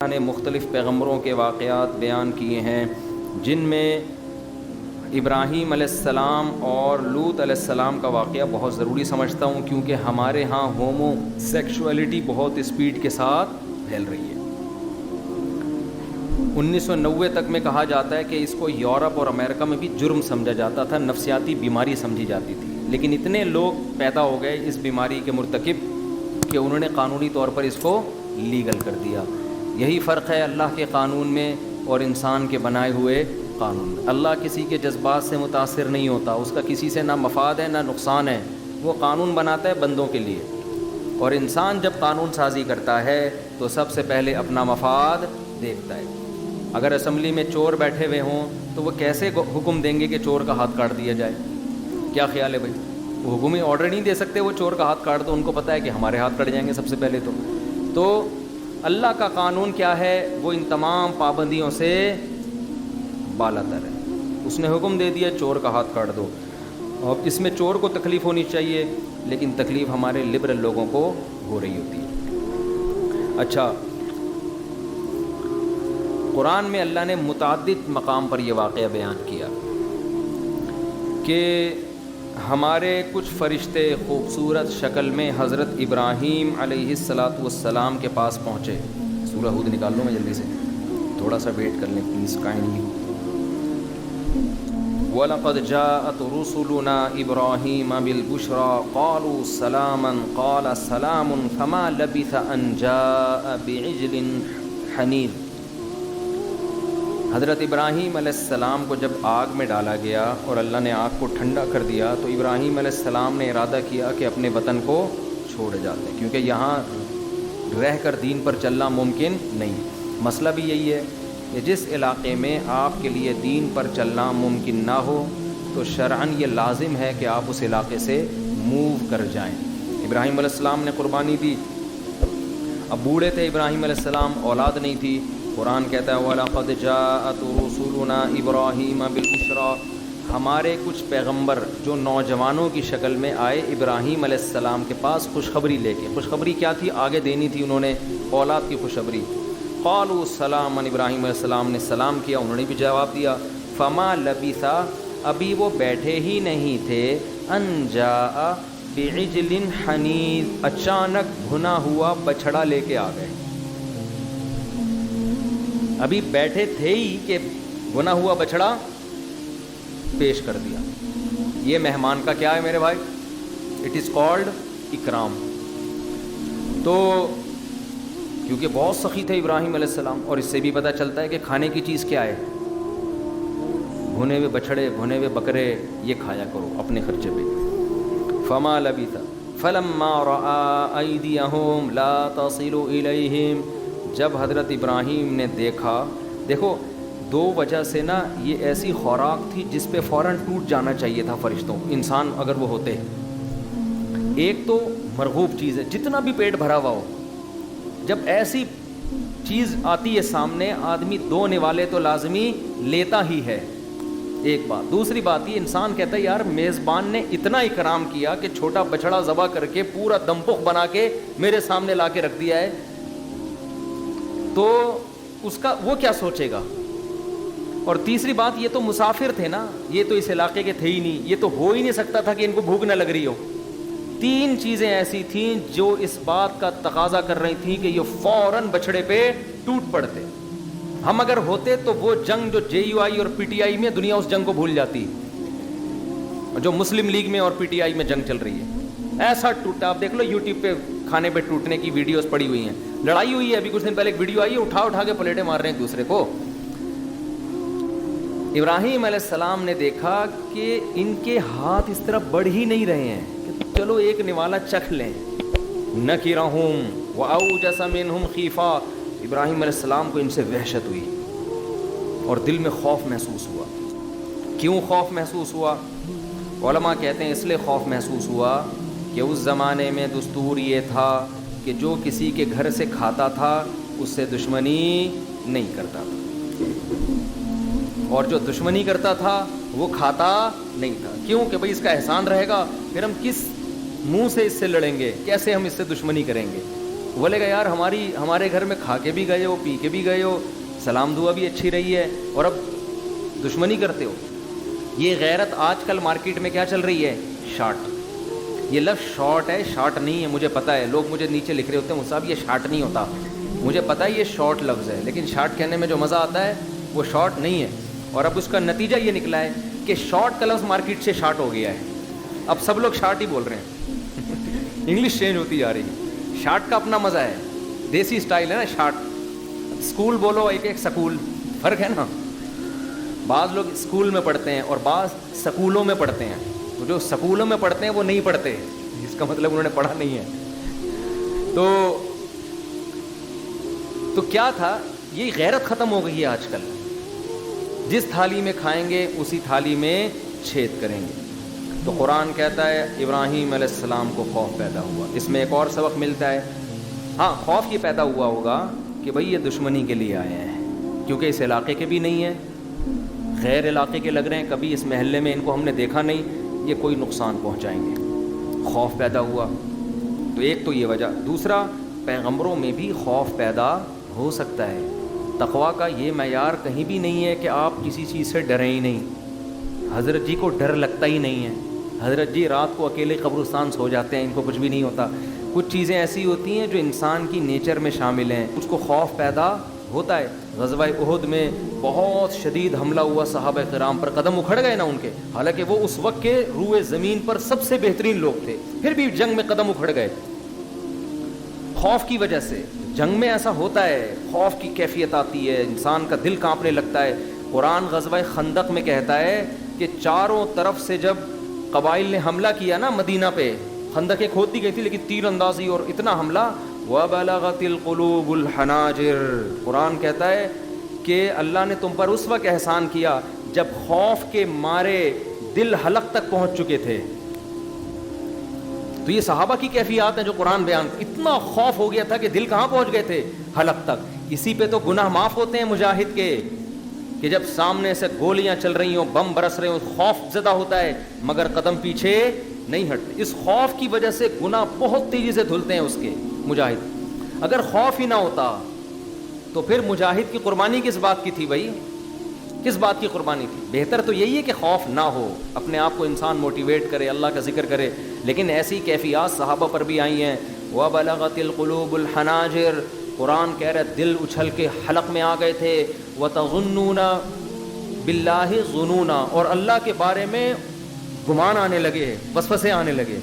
نے مختلف پیغمبروں کے واقعات بیان کیے ہیں، جن میں ابراہیم علیہ السلام اور لوط علیہ السلام کا واقعہ بہت ضروری سمجھتا ہوں، کیونکہ ہمارے ہاں ہومو سیکشولیٹی بہت اسپیڈ کے ساتھ پھیل رہی ہے۔ 1990 تک میں کہا جاتا ہے کہ اس کو یورپ اور امریکہ میں بھی جرم سمجھا جاتا تھا، نفسیاتی بیماری سمجھی جاتی تھی، لیکن اتنے لوگ پیدا ہو گئے اس بیماری کے مرتکب کہ انہوں نے قانونی طور پر اس کو لیگل کر دیا۔ یہی فرق ہے اللہ کے قانون میں اور انسان کے بنائے ہوئے قانون میں۔ اللہ کسی کے جذبات سے متاثر نہیں ہوتا، اس کا کسی سے نہ مفاد ہے نہ نقصان ہے، وہ قانون بناتا ہے بندوں کے لیے، اور انسان جب قانون سازی کرتا ہے تو سب سے پہلے اپنا مفاد دیکھتا ہے۔ اگر اسمبلی میں چور بیٹھے ہوئے ہوں تو وہ کیسے حکم دیں گے کہ چور کا ہاتھ کاٹ دیا جائے؟ کیا خیال ہے بھائی؟ وہ حکومتی آرڈر نہیں دے سکتے وہ چور کا ہاتھ کاٹ دو، ان کو پتہ ہے کہ ہمارے ہاتھ کٹ جائیں گے سب سے پہلے۔ تو اللہ کا قانون کیا ہے؟ وہ ان تمام پابندیوں سے بالا تر ہے۔ اس نے حکم دے دیا چور کا ہاتھ کاٹ دو، اور اس میں چور کو تکلیف ہونی چاہیے، لیکن تکلیف ہمارے لبرل لوگوں کو ہو رہی ہوتی ہے۔ اچھا، قرآن میں اللہ نے متعدد مقام پر یہ واقعہ بیان کیا کہ ہمارے کچھ فرشتے خوبصورت شکل میں حضرت ابراہیم علیہ السلام کے پاس پہنچے۔ سورہ ہود نکال لو میں جلدی سے، تھوڑا سا ویٹ کر لیں پلیز کائنڈلی۔ وَلَقَدْ جَاءَتْ رُسُلُنَا إِبْرَاهِيمَ بِالْبُشْرَى قَالُوا سَلَامًا قَالَ سَلَامٌ فَمَا لَبِثَ أَنْ جَاءَ بِعِجْلٍ حَنِيذٍ۔ حضرت ابراہیم علیہ السلام کو جب آگ میں ڈالا گیا اور اللہ نے آگ کو ٹھنڈا کر دیا تو ابراہیم علیہ السلام نے ارادہ کیا کہ اپنے وطن کو چھوڑ جاتے ہیں، کیونکہ یہاں رہ کر دین پر چلنا ممکن نہیں۔ مسئلہ بھی یہی ہے کہ جس علاقے میں آپ کے لیے دین پر چلنا ممکن نہ ہو تو شرعاً یہ لازم ہے کہ آپ اس علاقے سے موو کر جائیں۔ ابراہیم علیہ السلام نے قربانی دی، اب بوڑھے تھے ابراہیم علیہ السلام، اولاد نہیں تھی۔ قرآن کہتا ہے وَلَقَدْ جَاءَتْ رُسُلُنَا إِبْرَاهِيمَ بِالْبُشْرَى، ہمارے کچھ پیغمبر جو نوجوانوں کی شکل میں آئے ابراہیم علیہ السلام کے پاس خوشخبری لے کے۔ خوشخبری کیا تھی؟ آگے دینی تھی انہوں نے، اولاد کی خوشخبری۔ قالوا سلاما، ابراہیم علیہ السلام نے سلام کیا، انہوں نے بھی جواب دیا۔ فما لبث، ابھی وہ بیٹھے ہی نہیں تھے، ان جاء بعجل حنیذ، اچانک بھنا ہوا بچھڑا لے کے آ گئے۔ ابھی بیٹھے تھے ہی کہ بنا ہوا بچھڑا پیش کر دیا۔ یہ مہمان کا کیا ہے میرے بھائی؟ اٹ از کالڈ اکرام۔ تو کیونکہ بہت سخی تھے ابراہیم علیہ السلام، اور اس سے بھی پتہ چلتا ہے کہ کھانے کی چیز کیا ہے، بھنے ہوئے بچھڑے، بھنے ہوئے بکرے، یہ کھایا کرو اپنے خرچے پہ۔ فما لبث فلما رأى أيديهم لا تصل إليهم، جب حضرت ابراہیم نے دیکھو دو وجہ سے نا، یہ ایسی خوراک تھی جس پہ فوراً ٹوٹ جانا چاہیے تھا فرشتوں، انسان اگر وہ ہوتے۔ ایک تو مرغوب چیز ہے، جتنا بھی پیٹ بھرا ہوا ہو، جب ایسی چیز آتی ہے سامنے، آدمی دو نوالے تو لازمی لیتا ہی ہے، ایک بات۔ دوسری بات یہ انسان کہتا ہے یار میزبان نے اتنا اکرام کیا کہ چھوٹا بچڑا ذبح کر کے پورا دمپخ بنا کے میرے سامنے لا کے رکھ دیا ہے، تو اس کا وہ کیا سوچے گا؟ اور تیسری بات یہ تو مسافر تھے نا، یہ تو اس علاقے کے تھے ہی نہیں، یہ تو ہو ہی نہیں سکتا تھا کہ ان کو بھوک نہ لگ رہی ہو۔ تین چیزیں ایسی تھیں جو اس بات کا تقاضا کر رہی تھیں کہ یہ فوراً بچڑے پہ ٹوٹ پڑتے۔ ہم اگر ہوتے تو وہ جنگ جو جے یو آئی اور پی ٹی آئی میں، دنیا اس جنگ کو بھول جاتی، جو مسلم لیگ میں اور پی ٹی آئی میں جنگ چل رہی ہے، ایسا ٹوٹا۔ آپ دیکھ لو یوٹیوب پہ کھانے پہ ٹوٹنے کی ویڈیوز پڑی ہوئی ہیں، لڑائی ہوئی ہے ابھی کچھ دن پہلے، ایک ویڈیو آئی ہے، اٹھا کے پلیٹیں مار رہے ہیں ایک دوسرے کو۔ ابراہیم علیہ السلام نے دیکھا کہ ان کے ہاتھ اس طرح بڑھ ہی نہیں رہے ہیں کہ چلو ایک نوالا چکھ لیں۔ نکرہم واوجس منہم خیفہ، ابراہیم علیہ السلام کو ان سے وحشت ہوئی اور دل میں خوف محسوس ہوا۔ کیوں خوف محسوس ہوا؟ علماء کہتے ہیں اس لیے خوف محسوس ہوا کہ اس زمانے میں دستور یہ تھا کہ جو کسی کے گھر سے کھاتا تھا اس سے دشمنی نہیں کرتا تھا، اور جو دشمنی کرتا تھا وہ کھاتا نہیں تھا۔ کیوں؟ کہ بھئی اس کا احسان رہے گا، پھر ہم کس منہ سے اس سے لڑیں گے، کیسے ہم اس سے دشمنی کریں گے؟ بولے گا یار ہمارے گھر میں کھا کے بھی گئے ہو, پی کے بھی گئے ہو, سلام دعا بھی اچھی رہی ہے, اور اب دشمنی کرتے ہو. یہ غیرت آج کل مارکیٹ میں کیا چل رہی ہے؟ شارٹ. یہ لفظ شارٹ ہے, شارٹ نہیں ہے. مجھے پتہ ہے لوگ مجھے نیچے لکھ رہے ہوتے ہیں صاحب یہ شارٹ نہیں ہوتا, مجھے پتہ ہے یہ شارٹ لفظ ہے, لیکن شارٹ کہنے میں جو مزہ آتا ہے وہ شارٹ نہیں ہے. اور اب اس کا نتیجہ یہ نکلا ہے کہ شارٹ کا لفظ مارکیٹ سے شارٹ ہو گیا ہے. اب سب لوگ شارٹ ہی بول رہے ہیں. انگلش چینج ہوتی جا رہی ہے. شارٹ کا اپنا مزہ ہے, دیسی اسٹائل ہے نا شارٹ. اسکول بولو ایک سکول, فرق ہے نا. بعض لوگ اسکول میں پڑھتے ہیں اور بعض سکولوں میں پڑھتے ہیں. جو سکولوں میں پڑھتے ہیں وہ نہیں پڑھتے, اس کا مطلب انہوں نے پڑھا نہیں ہے. تو کیا تھا, یہ غیرت ختم ہو گئی ہے آج کل. جس تھالی میں کھائیں گے اسی تھالی میں چھید کریں گے. تو قرآن کہتا ہے ابراہیم علیہ السلام کو خوف پیدا ہوا. اس میں ایک اور سبق ملتا ہے. ہاں خوف یہ پیدا ہوا ہوگا کہ بھئی یہ دشمنی کے لیے آئے ہیں, کیونکہ اس علاقے کے بھی نہیں ہیں, غیر علاقے کے لگ رہے ہیں, کبھی اس محلے میں ان کو ہم نے دیکھا نہیں, یہ کوئی نقصان پہنچائیں گے. خوف پیدا ہوا. تو ایک تو یہ وجہ. دوسرا, پیغمبروں میں بھی خوف پیدا ہو سکتا ہے. تقویٰ کا یہ معیار کہیں بھی نہیں ہے کہ آپ کسی چیز سے ڈریں ہی نہیں. حضرت جی کو ڈر لگتا ہی نہیں ہے. حضرت جی رات کو اکیلے قبرستان سو جاتے ہیں, ان کو کچھ بھی نہیں ہوتا. کچھ چیزیں ایسی ہوتی ہیں جو انسان کی نیچر میں شامل ہیں, اس کو خوف پیدا ہوتا ہے. غزوہ احد میں بہت شدید حملہ ہوا صحابہ کرام پر, قدم اکھڑ گئے نا ان کے, حالانکہ وہ اس وقت کے روئے زمین پر سب سے بہترین لوگ تھے, پھر بھی جنگ میں قدم اکھڑ گئے خوف کی وجہ سے. جنگ میں ایسا ہوتا ہے, خوف کی کیفیت آتی ہے, انسان کا دل کانپنے لگتا ہے. قرآن غزوہ خندق میں کہتا ہے کہ چاروں طرف سے جب قبائل نے حملہ کیا نا مدینہ پہ, خندقیں کھودی گئی تھی لیکن تیر اندازی اور اتنا حملہ, وَبَلَغَتِ الْقُلُوبُ الْحَنَاجِرَ. قرآن کہتا ہے کہ اللہ نے تم پر اس وقت احسان کیا جب خوف کے مارے دل حلق تک پہنچ چکے تھے. تو یہ صحابہ کی کیفیات ہیں جو قرآن بیان. اتنا خوف ہو گیا تھا کہ دل کہاں پہنچ گئے تھے؟ حلق تک. اسی پہ تو گناہ معاف ہوتے ہیں مجاہد کے, کہ جب سامنے سے گولیاں چل رہی ہوں, بم برس رہے ہوں, خوف زدہ ہوتا ہے مگر قدم پیچھے نہیں ہٹتے. اس خوف کی وجہ سے گناہ بہت تیزی سے دھلتے ہیں اس کے مجاہد. اگر خوف ہی نہ ہوتا تو پھر مجاہد کی قربانی کس بات کی تھی بھائی؟ کس بات کی قربانی تھی؟ بہتر تو یہی ہے کہ خوف نہ ہو, اپنے آپ کو انسان موٹیویٹ کرے, اللہ کا ذکر کرے. لیکن ایسی کیفیات صحابہ پر بھی آئی ہیں. وَبَلَغَتِ الْقُلُوبُ الْحَنَاجِرَ. قرآن کہہ رہا ہے دل اچھل کے حلق میں آ گئے تھے. وَتَظُنُّونَ بِاللَّهِ ظُنُونًا. اور اللہ کے بارے میں گمان آنے لگے, وسوسے آنے لگے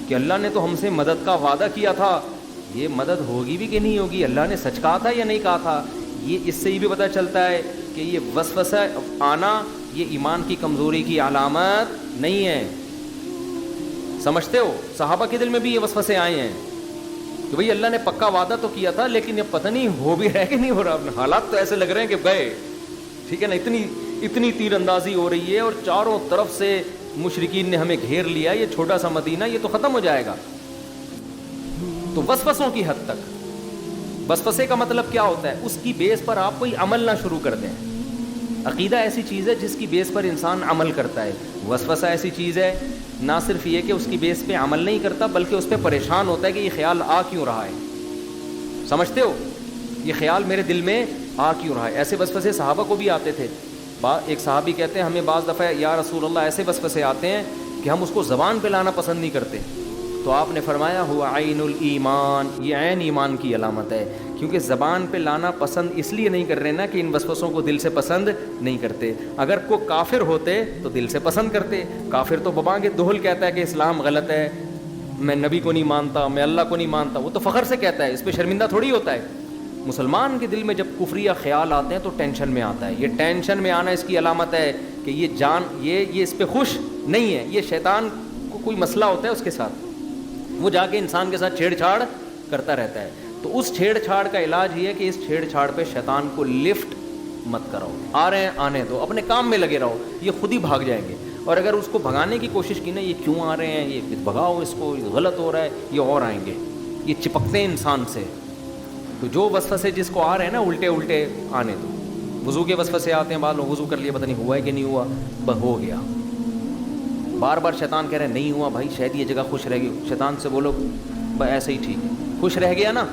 کہ اللہ نے تو ہم سے مدد کا وعدہ کیا تھا, یہ مدد ہوگی بھی کہ نہیں ہوگی, اللہ نے سچ کہا تھا یا نہیں کہا تھا. یہ اس سے یہ بھی پتہ چلتا ہے کہ یہ وسوسہ آنا یہ ایمان کی کمزوری کی علامت نہیں ہے. سمجھتے ہو, صحابہ کے دل میں بھی یہ وسوسے آئے ہیں کہ بھئی اللہ نے پکا وعدہ تو کیا تھا لیکن یہ پتہ نہیں ہو بھی رہا ہے کہ نہیں ہو رہا. حالات تو ایسے لگ رہے ہیں کہ گئے, ٹھیک ہے نا, اتنی تیر اندازی ہو رہی ہے اور چاروں طرف سے مشرکین نے ہمیں گھیر لیا, یہ چھوٹا سا مدینہ یہ تو ختم ہو جائے گا. تو وسوسوں کی حد تک. وسوسے کا مطلب کیا ہوتا ہے؟ اس کی بیس پر آپ کوئی عمل نہ شروع کر دیں. عقیدہ ایسی چیز ہے جس کی بیس پر انسان عمل کرتا ہے. وسوسہ ایسی چیز ہے نہ صرف یہ کہ اس کی بیس پہ عمل نہیں کرتا بلکہ اس پہ پریشان ہوتا ہے کہ یہ خیال آ کیوں رہا ہے. سمجھتے ہو, یہ خیال میرے دل میں آ کیوں رہا ہے. ایسے وسوسے صحابہ کو بھی آتے تھے. ایک صحابی کہتے ہیں ہمیں بعض دفعہ یا رسول اللہ ایسے وسوسے آتے ہیں کہ ہم اس کو زبان پہ لانا پسند نہیں کرتے. تو آپ نے فرمایا ہوا عین الایمان, یہ عین ایمان کی علامت ہے, کیونکہ زبان پہ لانا پسند اس لیے نہیں کر رہے نا کہ ان وسوسوں کو دل سے پسند نہیں کرتے. اگر کوئی کافر ہوتے تو دل سے پسند کرتے. کافر تو ببانگ دہل کہتا ہے کہ اسلام غلط ہے, میں نبی کو نہیں مانتا, میں اللہ کو نہیں مانتا, وہ تو فخر سے کہتا ہے, اس پہ شرمندہ تھوڑی ہوتا ہے. مسلمان کے دل میں جب کفریہ خیال آتے ہیں تو ٹینشن میں آتا ہے. یہ ٹینشن میں آنا اس کی علامت ہے کہ یہ اس پہ خوش نہیں ہے. یہ شیطان کو کوئی مسئلہ ہوتا ہے اس کے ساتھ, وہ جا کے انسان کے ساتھ چھیڑ چھاڑ کرتا رہتا ہے. تو اس چھیڑ چھاڑ کا علاج یہ ہے کہ اس چھیڑ چھاڑ پہ شیطان کو لفٹ مت کرو. آ رہے ہیں آنے دو, اپنے کام میں لگے رہو, یہ خود ہی بھاگ جائیں گے. اور اگر اس کو بھگانے کی کوشش کی نا, یہ کیوں آ رہے ہیں, یہ بھگاؤ اس کو, یہ غلط ہو رہا ہے, یہ اور آئیں گے. یہ چپکتے ہیں انسان سے. تو جو وسوسے جس کو آ رہے ہیں نا الٹے الٹے آنے دو. وضو کے وسوسے آتے ہیں, بعض لوگ وضو کر لیا پتہ نہیں ہوا ہے کہ نہیں ہوا, بس ہو گیا. بار بار شیطان کہہ رہے ہیں نہیں ہوا بھائی, شاید یہ جگہ خوش رہ گئی. شیطان سے بولو بس ایسے ہی ٹھیک ہے, خوش رہ گیا نا,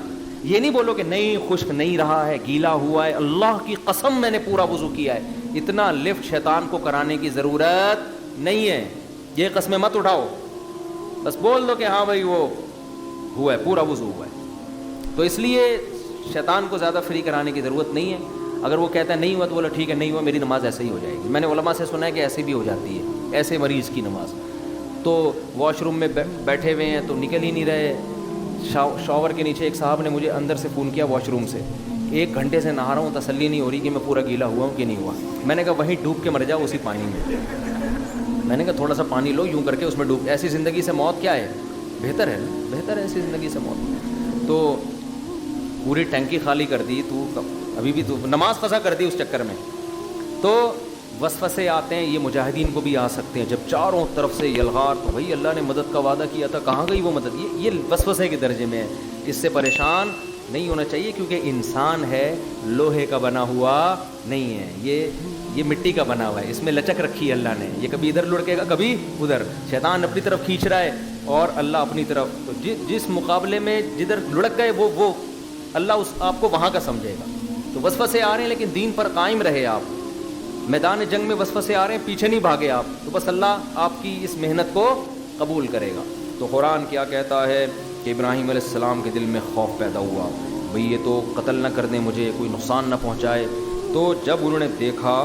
یہ نہیں بولو کہ نہیں خشک نہیں رہا ہے, گیلا ہوا ہے, اللہ کی قسم میں نے پورا وضو کیا ہے. اتنا لفٹ شیطان کو کرانے کی ضرورت نہیں ہے, یہ قسمیں مت اٹھاؤ, بس بول دو کہ ہاں بھائی وہ ہوا ہے, پورا وضو ہوا ہے. تو اس لیے شیطان کو زیادہ فری کرانے کی ضرورت نہیں ہے. اگر وہ کہتا ہے نہیں ہوا تو بولا ٹھیک ہے نہیں ہوا, میری نماز ایسے ہی ہو جائے گی. میں نے علماء سے سنا ہے کہ ایسے بھی ہو جاتی ہے, ایسے مریض کی نماز. تو واش روم میں بیٹھے ہوئے ہیں تو نکل ہی نہیں رہے, شاور کے نیچے ایک صاحب نے مجھے اندر سے فون کیا واش روم سے, 1 گھنٹے سے نہا رہا ہوں, تسلی نہیں ہو رہی کہ میں پورا گیلا ہوا ہوں کہ نہیں ہوا. میں نے کہا وہیں ڈوب کے مر جاؤ اسی پانی میں. میں نے کہا تھوڑا سا پانی لو یوں کر کے اس میں ڈوب, ایسی زندگی سے موت کیا ہے, بہتر ہے, بہتر ہے ایسی زندگی سے موت. تو پوری ٹینکی خالی کر دی, تو ابھی بھی تو نماز قضا کر دی اس چکر میں. تو وسوسے آتے ہیں, یہ مجاہدین کو بھی آ سکتے ہیں جب چاروں طرف سے یلغار, تو بھائی اللہ نے مدد کا وعدہ کیا تھا, کہاں گئی وہ مدد. یہ وسوسے کے درجے میں ہے, اس سے پریشان نہیں ہونا چاہیے, کیونکہ انسان ہے, لوہے کا بنا ہوا نہیں ہے, یہ مٹی کا بنا ہوا ہے, اس میں لچک رکھی ہے اللہ نے, یہ کبھی ادھر لڑکے گا کبھی ادھر. شیطان اپنی طرف کھینچ رہا ہے اور اللہ اپنی طرف, تو جس مقابلے میں جدھر لڑک گئے وہ اللہ اس آپ کو وہاں کا سمجھے گا. تو وسوسے آ رہے ہیں لیکن دین پر قائم رہے آپ, میدان جنگ میں وسوسے آ رہے ہیں پیچھے نہیں بھاگے آپ, تو بس اللہ آپ کی اس محنت کو قبول کرے گا. تو قرآن کیا کہتا ہے کہ ابراہیم علیہ السلام کے دل میں خوف پیدا ہوا, بھئی یہ تو قتل نہ کر دیں مجھے, کوئی نقصان نہ پہنچائے. تو جب انہوں نے دیکھا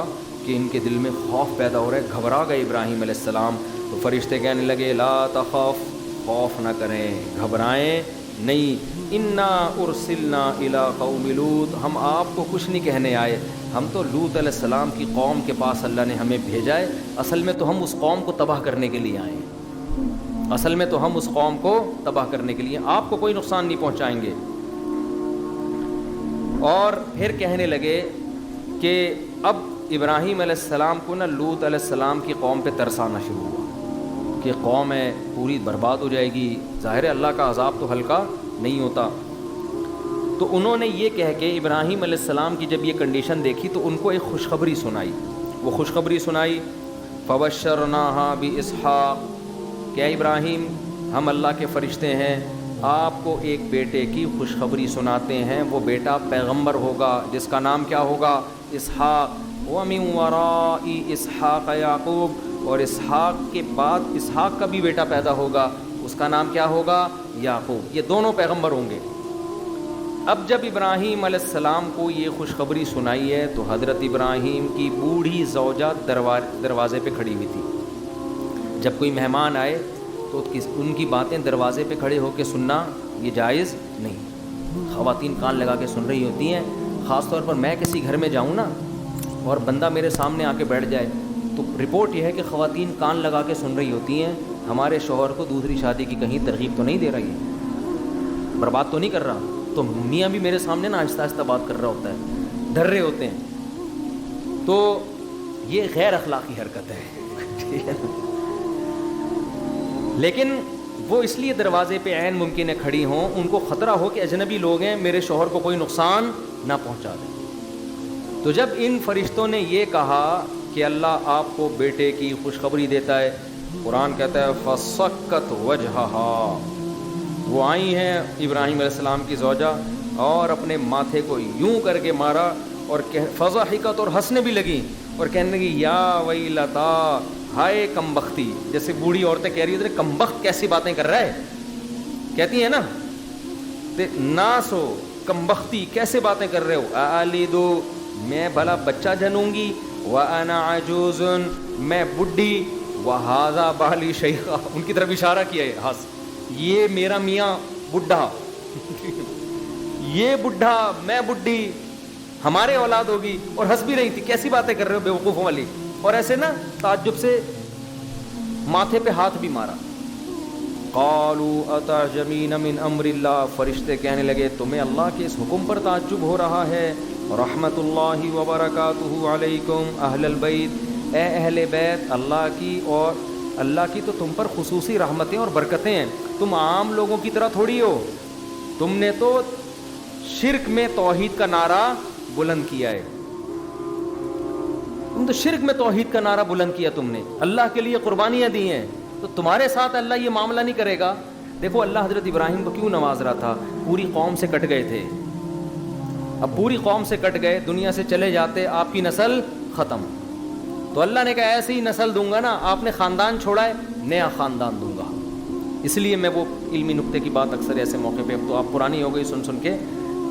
کہ ان کے دل میں خوف پیدا ہو رہا ہے, گھبرا گئے ابراہیم علیہ السلام. تو فرشتے کہنے لگے لا تخف, خوف نہ کریں, گھبرائیں نہیں, انا ارسلنا الی قوم لوط, ہم آپ کو کچھ نہیں کہنے آئے, ہم تو لوط علیہ السلام کی قوم کے پاس اللہ نے ہمیں بھیجا ہے. اصل میں تو ہم اس قوم کو تباہ کرنے کے لیے آئے ہیں, اصل میں تو ہم اس قوم کو تباہ کرنے کے لیے, آپ کو کوئی نقصان نہیں پہنچائیں گے. اور پھر کہنے لگے کہ اب ابراہیم علیہ السلام کو نا لوط علیہ السلام کی قوم پہ ترس آنا شروع ہوا کہ قوم ہے پوری برباد ہو جائے گی, ظاہر ہے اللہ کا عذاب تو ہلکا نہیں ہوتا. تو انہوں نے یہ کہہ کے ابراہیم علیہ السلام کی جب یہ کنڈیشن دیکھی تو ان کو ایک خوشخبری سنائی. وہ خوشخبری سنائی فبشرناہا باسحاق, کہ ابراہیم ہم اللہ کے فرشتے ہیں, آپ کو ایک بیٹے کی خوشخبری سناتے ہیں, وہ بیٹا پیغمبر ہوگا جس کا نام کیا ہوگا, اسحاق. ومن وراء اسحاق یعقوب, اور اسحاق کے بعد اسحاق کا بھی بیٹا پیدا ہوگا, اس کا نام کیا ہوگا, یعقوب. یہ دونوں پیغمبر ہوں گے. اب جب ابراہیم علیہ السلام کو یہ خوشخبری سنائی ہے تو حضرت ابراہیم کی بوڑھی زوجہ دروازے پہ کھڑی ہوئی تھی. جب کوئی مہمان آئے تو ان کی باتیں دروازے پہ کھڑے ہو کے سننا یہ جائز نہیں. خواتین کان لگا کے سن رہی ہوتی ہیں, خاص طور پر میں کسی گھر میں جاؤں نا اور بندہ میرے سامنے آ کے بیٹھ جائے تو رپورٹ یہ ہے کہ خواتین کان لگا کے سن رہی ہوتی ہیں, ہمارے شوہر کو دوسری شادی کی کہیں ترغیب تو نہیں دے رہی ہے, برباد تو نہیں کر رہا. تو میاں بھی میرے سامنے نا آہستہ آہستہ بات کر رہا ہوتا ہے, ڈر رہے ہوتے ہیں. تو یہ غیر اخلاقی حرکت ہے. لیکن وہ اس لیے دروازے پہ عین ممکن ہے کھڑی ہوں, ان کو خطرہ ہو کہ اجنبی لوگ ہیں, میرے شوہر کو کوئی نقصان نہ پہنچا دیں. تو جب ان فرشتوں نے یہ کہا کہ اللہ آپ کو بیٹے کی خوشخبری دیتا ہے, قرآن کہتا ہے فسکت وجہہا, وہ آئی ہیں ابراہیم علیہ السلام کی زوجہ اور اپنے ماتھے کو یوں کر کے مارا اور فضحکت, اور ہنسنے بھی لگیں اور کہنے لگی یا ویلتا, ہائے کم بختی. جیسے بوڑھی عورتیں کہہ رہی ہیں کم بخت کیسی باتیں کر رہا ہے, کہتی ہیں نا ناسو کم بختی کیسے باتیں کر رہے ہو, الیدو میں بھلا بچہ جنوں گی, وانا عجوز میں بڈھی, وہذا بالی شیخا, ان کی طرف اشارہ کیا ہے ہنس, یہ میرا میاں بڈھا, یہ بڈھا میں بڈھی, ہمارے اولاد ہوگی. اور ہنس بھی رہی تھی, کیسی باتیں کر رہے ہو بیوقوفوں والی, اور ایسے نا تعجب سے ماتھے پہ ہاتھ بھی مارا. قالوا اتعجبین من امر اللہ, فرشتے کہنے لگے تمہیں اللہ کے اس حکم پر تعجب ہو رہا ہے. رحمت اللہ وبرکاتہ علیکم اہل البیت, اے اہل بیت اللہ کی, اور اللہ کی تو تم پر خصوصی رحمتیں اور برکتیں ہیں, تم عام لوگوں کی طرح تھوڑی ہو, تم نے تو شرک میں توحید کا نعرہ بلند کیا ہے, تم تو شرک میں توحید کا نعرہ بلند کیا, تم نے اللہ کے لیے قربانیاں دی ہیں, تو تمہارے ساتھ اللہ یہ معاملہ نہیں کرے گا. دیکھو اللہ حضرت ابراہیم کو کیوں نواز رہا تھا, پوری قوم سے کٹ گئے تھے, اب پوری قوم سے کٹ گئے, دنیا سے چلے جاتے, آپ کی نسل ختم, تو اللہ نے کہا ایسی ہی نسل دوں گا نا, آپ نے خاندان چھوڑا ہے, نیا خاندان دوں گا. اس لیے میں وہ علمی نقطے کی بات اکثر ایسے موقع پہ, اب تو آپ پرانی ہو گئی سن کے,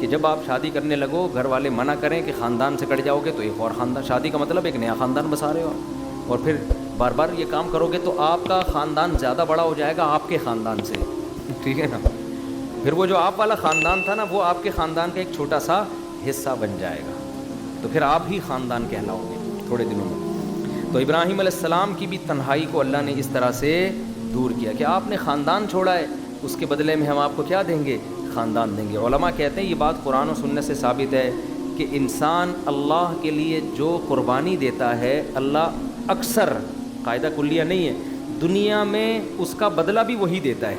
کہ جب آپ شادی کرنے لگو گھر والے منع کریں کہ خاندان سے کٹ جاؤ گے, تو ایک اور خاندان, شادی کا مطلب ایک نیا خاندان بسا رہے ہو, اور پھر بار بار یہ کام کرو گے تو آپ کا خاندان زیادہ بڑا ہو جائے گا آپ کے خاندان سے, ٹھیک ہے نا. پھر وہ جو آپ والا خاندان تھا نا, وہ آپ کے خاندان کا ایک چھوٹا سا حصہ بن جائے گا, تو پھر آپ ہی خاندان کہلاؤ گے تھوڑے دنوں میں. تو ابراہیم علیہ السلام کی بھی تنہائی کو اللہ نے اس طرح سے دور کیا کہ آپ نے خاندان چھوڑا ہے, اس کے بدلے میں ہم آپ کو کیا دیں گے, خاندان دیں گے. علماء کہتے ہیں یہ بات قرآن و سنت سے ثابت ہے کہ انسان اللہ کے لیے جو قربانی دیتا ہے, اللہ اکثر, قاعدہ کلیہ نہیں ہے, دنیا میں اس کا بدلہ بھی وہی دیتا ہے.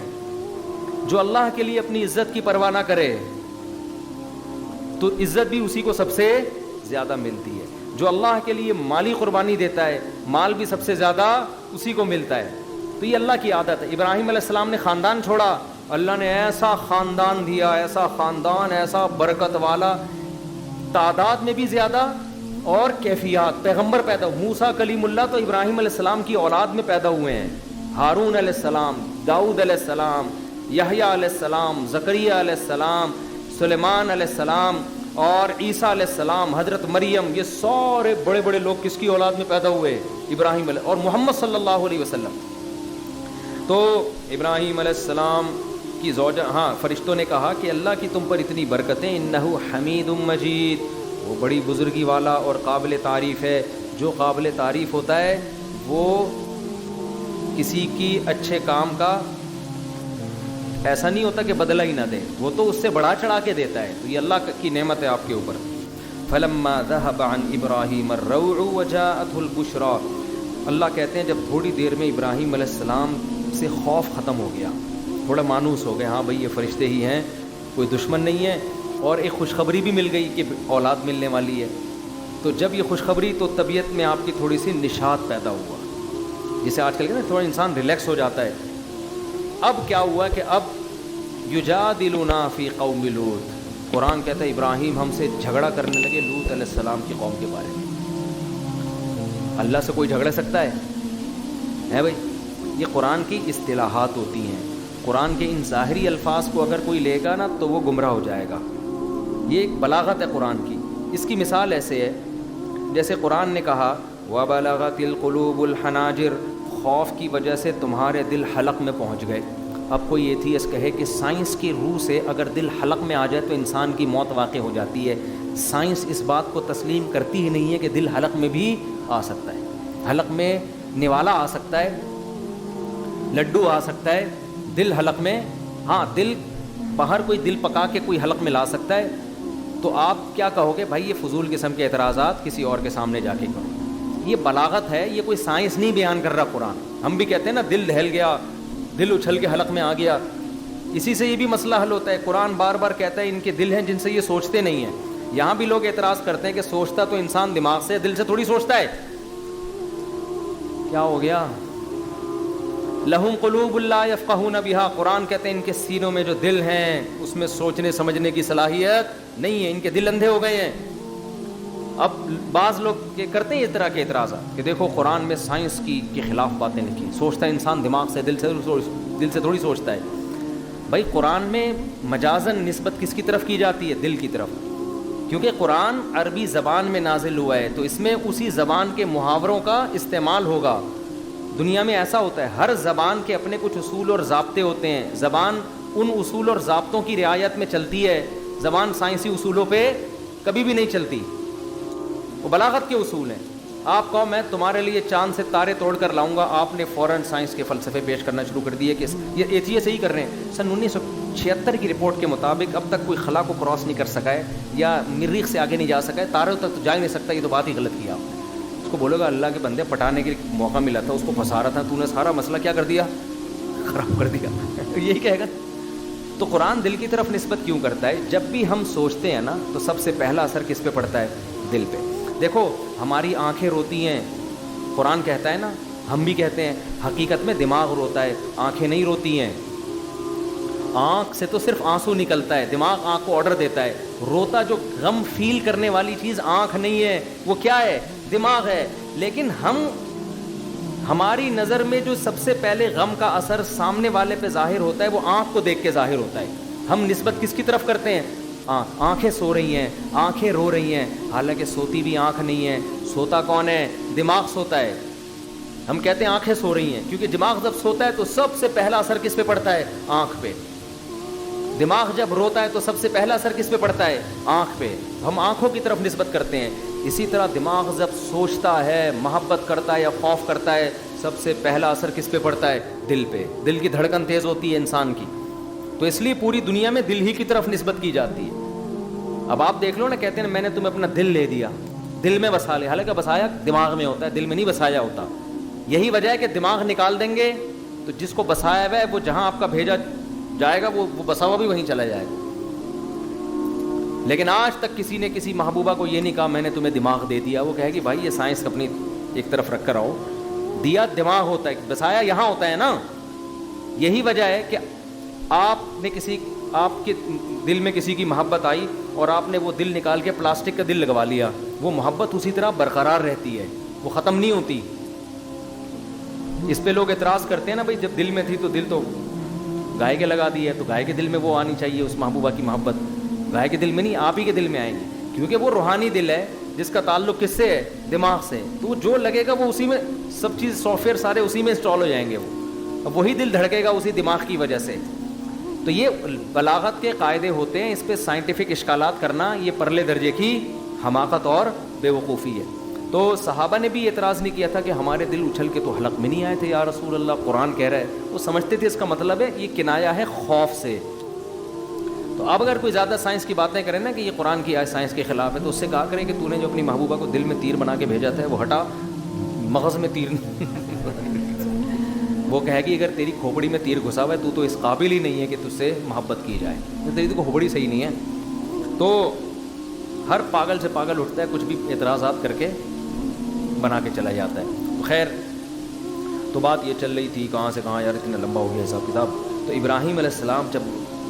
جو اللہ کے لیے اپنی عزت کی پرواہ نہ کرے تو عزت بھی اسی کو سب سے زیادہ ملتی ہے. جو اللہ کے لیے مالی قربانی دیتا ہے, مال بھی سب سے زیادہ اسی کو ملتا ہے. تو یہ اللہ کی عادت ہے. ابراہیم علیہ السلام نے خاندان چھوڑا, اللہ نے ایسا خاندان دیا, ایسا خاندان, ایسا برکت والا, تعداد میں بھی زیادہ اور کیفیات. پیغمبر پیدا, موسیٰ کلیم اللہ تو ابراہیم علیہ السلام کی اولاد میں پیدا ہوئے ہیں, ہارون علیہ السلام, داؤد علیہ السلام, یحییٰ علیہ السلام, زکریا علیہ السلام, سلیمان علیہ السلام اور عیسیٰ علیہ السلام, حضرت مریم, یہ سارے بڑے بڑے لوگ کس کی اولاد میں پیدا ہوئے, ابراہیم علیہ, اور محمد صلی اللہ علیہ وسلم. تو ابراہیم علیہ السلام کی زوجہ, ہاں فرشتوں نے کہا کہ اللہ کی تم پر اتنی برکتیں, انہ حمید مجید, وہ بڑی بزرگی والا اور قابل تعریف ہے. جو قابل تعریف ہوتا ہے وہ کسی کی اچھے کام کا ایسا نہیں ہوتا کہ بدلہ ہی نہ دے, وہ تو اس سے بڑھا چڑھا کے دیتا ہے. تو یہ اللہ کی نعمت ہے آپ کے اوپر. فلما ذهب عن ابراہیم الروع وجاءته البشرى, اللہ کہتے ہیں جب تھوڑی دیر میں ابراہیم علیہ السلام سے خوف ختم ہو گیا, تھوڑا مانوس ہو گئے, ہاں بھئی یہ فرشتے ہی ہیں, کوئی دشمن نہیں ہے, اور ایک خوشخبری بھی مل گئی کہ اولاد ملنے والی ہے. تو جب یہ خوشخبری, تو طبیعت میں آپ کی تھوڑی سی نشاط پیدا ہوا, جسے آج کل کے نا تھوڑا انسان ریلیکس ہو جاتا ہے. اب کیا ہوا کہ اب یجادلنا فی قوم لوط, قرآن کہتا ہے ابراہیم ہم سے جھگڑا کرنے لگے لوط علیہ السلام کی قوم کے بارے میں. اللہ سے کوئی جھگڑ سکتا ہے بھائی؟ یہ قرآن کی اصطلاحات ہوتی ہیں. قرآن کے ان ظاہری الفاظ کو اگر کوئی لے گا نا تو وہ گمراہ ہو جائے گا. یہ ایک بلاغت ہے قرآن کی. اس کی مثال ایسے ہے جیسے قرآن نے کہا وَبَلَغَتِ الْقُلُوبُ الْحَنَاجِرَ, خوف کی وجہ سے تمہارے دل حلق میں پہنچ گئے. اب کوئی ایتھیسٹ کہے کہ سائنس کی روح سے اگر دل حلق میں آ جائے تو انسان کی موت واقع ہو جاتی ہے. سائنس اس بات کو تسلیم کرتی ہی نہیں ہے کہ دل حلق میں بھی آ سکتا ہے. حلق میں نوالا آ سکتا ہے, لڈو آ سکتا ہے, دل حلق میں, ہاں دل باہر کوئی دل پکا کے کوئی حلق میں لا سکتا ہے. تو آپ کیا کہو گے بھائی یہ فضول قسم کے اعتراضات کسی اور کے سامنے جا کے کرو. یہ بلاغت ہے, یہ کوئی سائنس نہیں بیان کر رہا قرآن. ہم بھی کہتے ہیں نا دل دہل گیا, دل اچھل کے حلق میں آ گیا, اسی سے یہ بھی مسئلہ حل ہوتا ہے. قرآن بار بار کہتا ہے ان کے دل ہیں جن سے یہ سوچتے نہیں ہیں. یہاں بھی لوگ اعتراض کرتے ہیں کہ سوچتا تو انسان دماغ سے, دل سے تھوڑی سوچتا ہے. کیا ہو گیا؟ لہم قلوب لا یفقہون بہا, قرآن کہتے ہیں ان کے سینوں میں جو دل ہیں اس میں سوچنے سمجھنے کی صلاحیت نہیں ہے, ان کے دل اندھے ہو گئے ہیں. اب بعض لوگ کرتے ہیں اس طرح کے اعتراضات کہ دیکھو قرآن میں سائنس کی کے خلاف باتیں لکھی, سوچتا ہے انسان دماغ سے, دل سے تھوڑی سوچتا ہے. بھائی قرآن میں مجازن نسبت کس کی طرف کی جاتی ہے؟ دل کی طرف, کیونکہ قرآن عربی زبان میں نازل ہوا ہے تو اس میں اسی زبان کے محاوروں کا استعمال ہوگا. دنیا میں ایسا ہوتا ہے, ہر زبان کے اپنے کچھ اصول اور ضابطے ہوتے ہیں. زبان ان اصول اور ضابطوں کی رعایت میں چلتی ہے, زبان سائنسی اصولوں پہ کبھی بھی نہیں چلتی. وہ بلاغت کے اصول ہیں. آپ کہو میں تمہارے لیے چاند سے تارے توڑ کر لاؤں گا, آپ نے فوراً سائنس کے فلسفے پیش کرنا شروع کر دیے کہ یہ ایتھیسٹ ہی کر رہے ہیں. سن 1976 کی رپورٹ کے مطابق اب تک کوئی خلا کو کراس نہیں کر سکا ہے یا مریخ سے آگے نہیں جا سکا ہے, تاروں تک تو جا ہی نہیں سکتا. یہ تو بات ہی غلط کی آپ نے. اس کو بولو گا اللہ کے بندے پٹانے کے موقع ملا تھا, اس کو پھنسا رہا تھا, تو نے سارا مسئلہ کیا کر دیا, خراب کر دیا. یہی کہے گا. تو قرآن دل کی طرف نسبت کیوں کرتا ہے؟ جب بھی ہم سوچتے ہیں نا تو سب سے پہلا اثر کس پہ پڑتا ہے؟ دل پہ. دیکھو ہماری آنکھیں روتی ہیں, قرآن کہتا ہے نا, ہم بھی کہتے ہیں, حقیقت میں دماغ روتا ہے, آنکھیں نہیں روتی ہیں. آنکھ سے تو صرف آنسو نکلتا ہے, دماغ آنکھ کو آرڈر دیتا ہے. روتا جو غم فیل کرنے والی چیز آنکھ نہیں ہے, وہ کیا ہے؟ دماغ ہے. لیکن ہماری نظر میں جو سب سے پہلے غم کا اثر سامنے والے پہ ظاہر ہوتا ہے وہ آنکھ کو دیکھ کے ظاہر ہوتا ہے. ہم نسبت کس کی طرف کرتے ہیں؟ آنکھیں سو رہی ہیں, آنکھیں رو رہی ہیں, حالانکہ سوتی بھی آنکھ نہیں ہے. سوتا کون ہے؟ دماغ سوتا ہے. ہم کہتے ہیں آنکھیں سو رہی ہیں کیونکہ دماغ جب سوتا ہے تو سب سے پہلا اثر کس پہ پڑتا ہے؟ آنکھ پہ. دماغ جب روتا ہے تو سب سے پہلا اثر کس پہ پڑتا ہے؟ آنکھ پہ. ہم آنکھوں کی طرف نسبت کرتے ہیں. اسی طرح دماغ جب سوچتا ہے, محبت کرتا ہے یا خوف کرتا ہے, سب سے پہلا اثر کس پہ پڑتا ہے؟ دل پہ. دل کی دھڑکن تیز ہوتی ہے انسان کی, تو اس لیے پوری دنیا میں دل ہی کی طرف نسبت کی جاتی ہے. اب آپ دیکھ لو نا, کہتے ہیں میں نے تمہیں اپنا دل لے دیا, دل میں بسا لے, حالانکہ بسایا دماغ میں ہوتا ہے, دل میں نہیں بسایا ہوتا. یہی وجہ ہے کہ دماغ نکال دیں گے تو جس کو بسایا ہوا ہے وہ جہاں آپ کا بھیجا جائے گا وہ بسا ہوا بھی وہیں چلا جائے گا. لیکن آج تک کسی نے کسی محبوبہ کو یہ نہیں کہا میں نے تمہیں دماغ دے دیا. وہ کہے گی بھائی یہ سائنس اپنی ایک طرف رکھ کر آؤ, دیا دماغ ہوتا ہے, بسایا یہاں ہوتا ہے نا. یہی وجہ ہے کہ آپ کے دل میں کسی کی محبت آئی اور آپ نے وہ دل نکال کے پلاسٹک کا دل لگوا لیا, وہ محبت اسی طرح برقرار رہتی ہے, وہ ختم نہیں ہوتی. اس پہ لوگ اعتراض کرتے ہیں نا, بھائی جب دل میں تھی تو دل تو گائے کے لگا دی ہے, تو گائے کے دل میں وہ آنی چاہیے اس محبوبہ کی محبت. گائے کے دل میں نہیں, آپ ہی کے دل میں آئے گی, کیونکہ وہ روحانی دل ہے جس کا تعلق کس سے ہے؟ دماغ سے. تو جو لگے گا وہ اسی میں, سب چیز سافٹ ویئر سارے اسی میں انسٹال ہو جائیں گے. اب وہی دل دھڑکے گا اسی دماغ کی وجہ سے. تو یہ بلاغت کے قاعدے ہوتے ہیں, اس پہ سائنٹیفک اشکالات کرنا یہ پرلے درجے کی حماقت اور بے وقوفی ہے. تو صحابہ نے بھی اعتراض نہیں کیا تھا کہ ہمارے دل اچھل کے تو حلق میں نہیں آئے تھے یا رسول اللہ, قرآن کہہ رہا ہے. وہ سمجھتے تھے اس کا مطلب ہے یہ کنایا ہے خوف سے. تو اب اگر کوئی زیادہ سائنس کی باتیں کریں نا کہ یہ قرآن کی آیت سائنس کے خلاف ہے, تو اس سے کہا کریں کہ تو نے جو اپنی محبوبہ کو دل میں تیر بنا کے بھیجا تھا وہ ہٹا, مغز میں تیر وہ کہے گی اگر تیری کھوپڑی میں تیر گھسا ہوا ہے تو اس قابل ہی نہیں ہے کہ تجھ سے محبت کی جائے, تیری تو کھوپڑی صحیح نہیں ہے. تو ہر پاگل سے پاگل اٹھتا ہے, کچھ بھی اعتراضات کر کے بنا کے چلا جاتا ہے. خیر, تو بات یہ چل رہی تھی کہاں سے کہاں, یار اتنا لمبا ہو گیا حساب کتاب. تو ابراہیم علیہ السلام جب,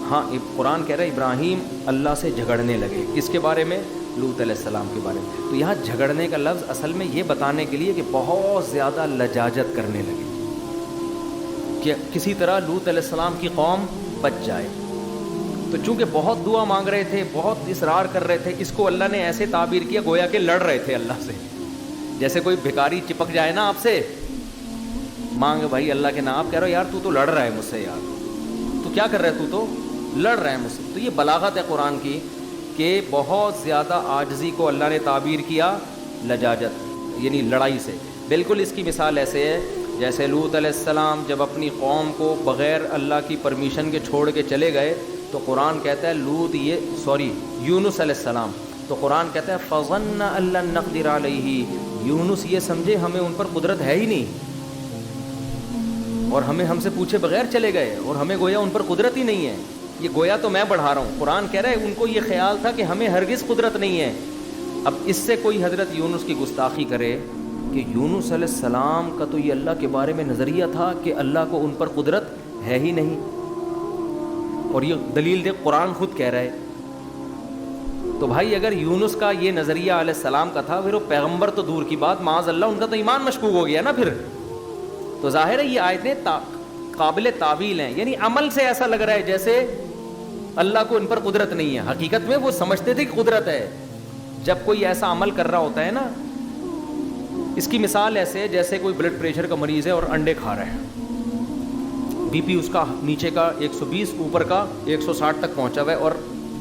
ہاں قرآن کہہ رہا ہے ابراہیم اللہ سے جھگڑنے لگے. کس کے بارے میں؟ لوط علیہ السلام کے بارے میں. تو یہاں جھگڑنے کا لفظ اصل میں یہ بتانے کے لیے کہ بہت زیادہ لجاجت کرنے لگے کہ کسی طرح لوط علیہ السلام کی قوم بچ جائے. تو چونکہ بہت دعا مانگ رہے تھے, بہت اصرار کر رہے تھے, اس کو اللہ نے ایسے تعبیر کیا گویا کہ لڑ رہے تھے اللہ سے. جیسے کوئی بھکاری چپک جائے نا آپ سے, مانگ بھائی اللہ کے نام, آپ کہہ رہے ہو یار تو لڑ رہا ہے مجھ سے, یار تو کیا کر رہا ہے, تو لڑ رہا ہے مجھ سے. تو یہ بلاغت ہے قرآن کی کہ بہت زیادہ عاجزی کو اللہ نے تعبیر کیا لجاجت یعنی لڑائی سے. بالکل اس کی مثال ایسے ہے جیسے لوط علیہ السلام جب اپنی قوم کو بغیر اللہ کی پرمیشن کے چھوڑ کے چلے گئے, تو قرآن کہتا ہے یونس علیہ السلام, تو قرآن کہتا ہے فظن ان لن نقدر علیہ, یونس یہ سمجھے ہمیں ان پر قدرت ہے ہی نہیں, اور ہم سے پوچھے بغیر چلے گئے, اور ہمیں گویا ان پر قدرت ہی نہیں ہے. یہ گویا تو میں بڑھا رہا ہوں, قرآن کہہ رہا ہے ان کو یہ خیال تھا کہ ہمیں ہرگز قدرت نہیں ہے. اب اس سے کوئی حضرت یونس کی گستاخی کرے کہ یونس علیہ السلام کا تو یہ اللہ کے بارے میں نظریہ تھا کہ اللہ کو ان پر قدرت ہے ہی نہیں, اور یہ دلیل دیکھ قرآن خود کہہ رہا ہے. تو بھائی اگر یونس کا یہ نظریہ علیہ السلام کا تھا, پھر وہ پیغمبر تو دور کی بات, معاذ اللہ ان کا تو ایمان مشکوک ہو گیا نا پھر. تو ظاہر ہے یہ آیتیں قابل تعویل ہیں, یعنی عمل سے ایسا لگ رہا ہے جیسے اللہ کو ان پر قدرت نہیں ہے, حقیقت میں وہ سمجھتے تھے کہ قدرت ہے. جب کوئی ایسا عمل کر رہا ہوتا ہے نا, اس کی مثال ایسے ہے جیسے کوئی بلڈ پریشر کا مریض ہے اور انڈے کھا رہا ہے, بی پی اس کا نیچے کا 120 اوپر کا 160 تک پہنچا ہوا ہے, اور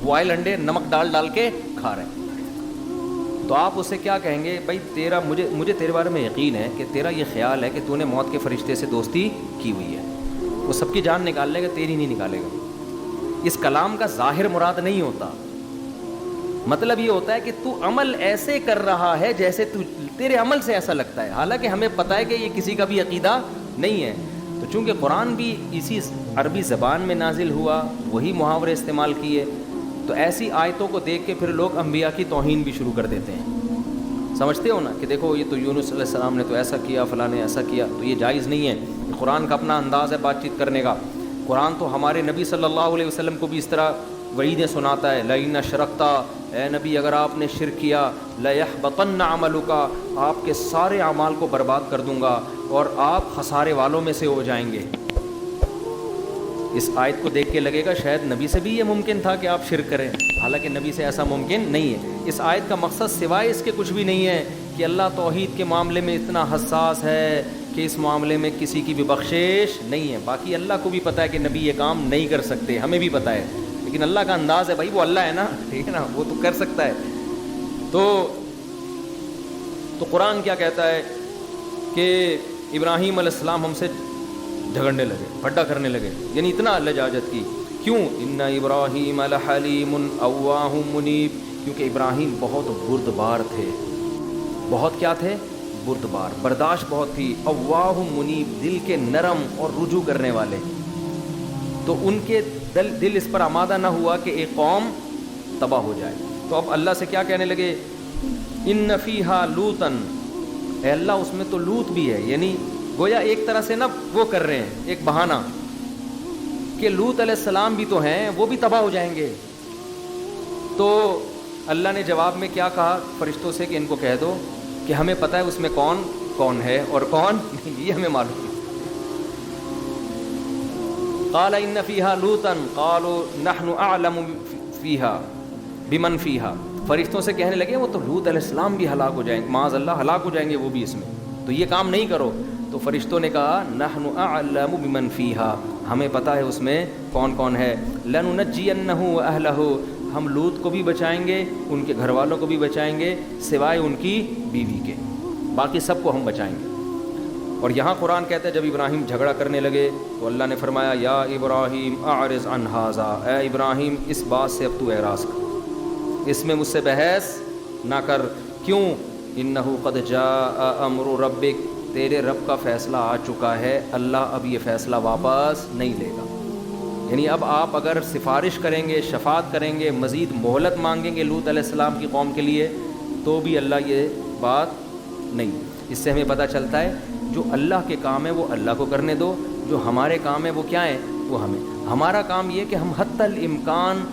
بوائل انڈے نمک ڈال کے کھا رہے ہیں. تو آپ اسے کیا کہیں گے, بھائی تیرا مجھے تیرے بارے میں یقین ہے کہ تیرا یہ خیال ہے کہ تو نے موت کے فرشتے سے دوستی کی ہوئی ہے, وہ سب کی جان نکال لے گا, تیری نہیں نکالے گا. اس کلام کا ظاہر مراد نہیں ہوتا, مطلب یہ ہوتا ہے کہ تو عمل ایسے کر رہا ہے جیسے تیرے عمل سے ایسا لگتا ہے, حالانکہ ہمیں پتہ ہے کہ یہ کسی کا بھی عقیدہ نہیں ہے. تو چونکہ قرآن بھی اسی عربی زبان میں نازل ہوا, وہی محاورے استعمال کیے, تو ایسی آیتوں کو دیکھ کے پھر لوگ انبیاء کی توہین بھی شروع کر دیتے ہیں. سمجھتے ہو نا کہ دیکھو یہ تو یونس علیہ السلام نے تو ایسا کیا, فلاں نے ایسا کیا, تو یہ جائز نہیں ہے. قرآن کا اپنا انداز ہے بات چیت کرنے کا. قرآن تو ہمارے نبی صلی اللہ علیہ وسلم کو بھی اس طرح وعیدیں سناتا ہے، لئن اشرکتا، اے نبی اگر آپ نے شرک کیا، لیحبطن عملک، آپ کے سارے اعمال کو برباد کر دوں گا اور آپ خسارے والوں میں سے ہو جائیں گے۔ اس آیت کو دیکھ کے لگے گا شاید نبی سے بھی یہ ممکن تھا کہ آپ شرک کریں، حالانکہ نبی سے ایسا ممکن نہیں ہے۔ اس آیت کا مقصد سوائے اس کے کچھ بھی نہیں ہے کہ اللہ توحید کے معاملے میں اتنا حساس ہے کہ اس معاملے میں کسی کی بھی بخشش نہیں ہے۔ باقی اللہ کو بھی پتہ ہے کہ نبی یہ کام نہیں کر سکتے، ہمیں بھی پتہ ہے، لیکن اللہ کا انداز ہے بھائی، وہ اللہ ہے نا، ٹھیک ہے نا، وہ تو کر سکتا ہے۔ تو قرآن کیا کہتا ہے کہ ابراہیم علیہ السلام ہم سے جھگڑنے لگے، پھڈا کرنے لگے، یعنی اتنا لجاجت کی۔ کیوں؟ ان ابراہیم لحلیم اواہ منیب، کیونکہ ابراہیم بہت بردبار تھے، بہت کیا تھے؟ بردبار، برداشت بہت تھی، اواہ منیب، دل کے نرم اور رجوع کرنے والے۔ تو ان کے دل اس پر آمادہ نہ ہوا کہ ایک قوم تباہ ہو جائے، تو اب اللہ سے کیا کہنے لگے؟ ان فیہا لوطن، اے اللہ اس میں تو لوط بھی ہے، یعنی گویا ایک طرح سے نا وہ کر رہے ہیں ایک بہانہ کہ لوط علیہ السلام بھی تو ہیں، وہ بھی تباہ ہو جائیں گے۔ تو اللہ نے جواب میں کیا کہا فرشتوں سے کہ ان کو کہہ دو کہ ہمیں پتہ ہے اس میں کون کون ہے اور کون نہیں، یہ ہمیں معلوم ہے۔ قال ان فیہا لوطا قالوا نحن اعلم فیہا بمن فیہا، فرشتوں سے کہنے لگے وہ تو لوط علیہ السلام بھی ہلاک ہو جائیں گے، معاذ اللہ ہلاک ہو جائیں گے وہ بھی اس میں، تو یہ کام نہیں کرو۔ تو فرشتوں نے کہا نحن اعلم بمن فیہا، ہمیں پتہ ہے اس میں کون کون ہے، لننجینہ واہلہ، ہم لوط کو بھی بچائیں گے، ان کے گھر والوں کو بھی بچائیں گے، سوائے ان کی بیوی کے، باقی سب کو ہم بچائیں گے۔ اور یہاں قرآن کہتا ہے جب ابراہیم جھگڑا کرنے لگے تو اللہ نے فرمایا یا ابراہیم اعرض عن ھذا، اے ابراہیم اس بات سے اب تو اعراض کر، اس میں مجھ سے بحث نہ کر۔ کیوں؟ انہ قد جاء امر ربک، تیرے رب کا فیصلہ آ چکا ہے، اللہ اب یہ فیصلہ واپس نہیں لے گا۔ یعنی اب آپ اگر سفارش کریں گے، شفاعت کریں گے، مزید مہلت مانگیں گے لوط علیہ السلام کی قوم کے لیے، تو بھی اللہ یہ بات نہیں۔ اس سے ہمیں پتہ چلتا ہے جو اللہ کے کام ہے وہ اللہ کو کرنے دو، جو ہمارے کام ہے وہ کیا ہیں؟ وہ ہمیں۔ ہمارا کام یہ کہ ہم حتی الامکان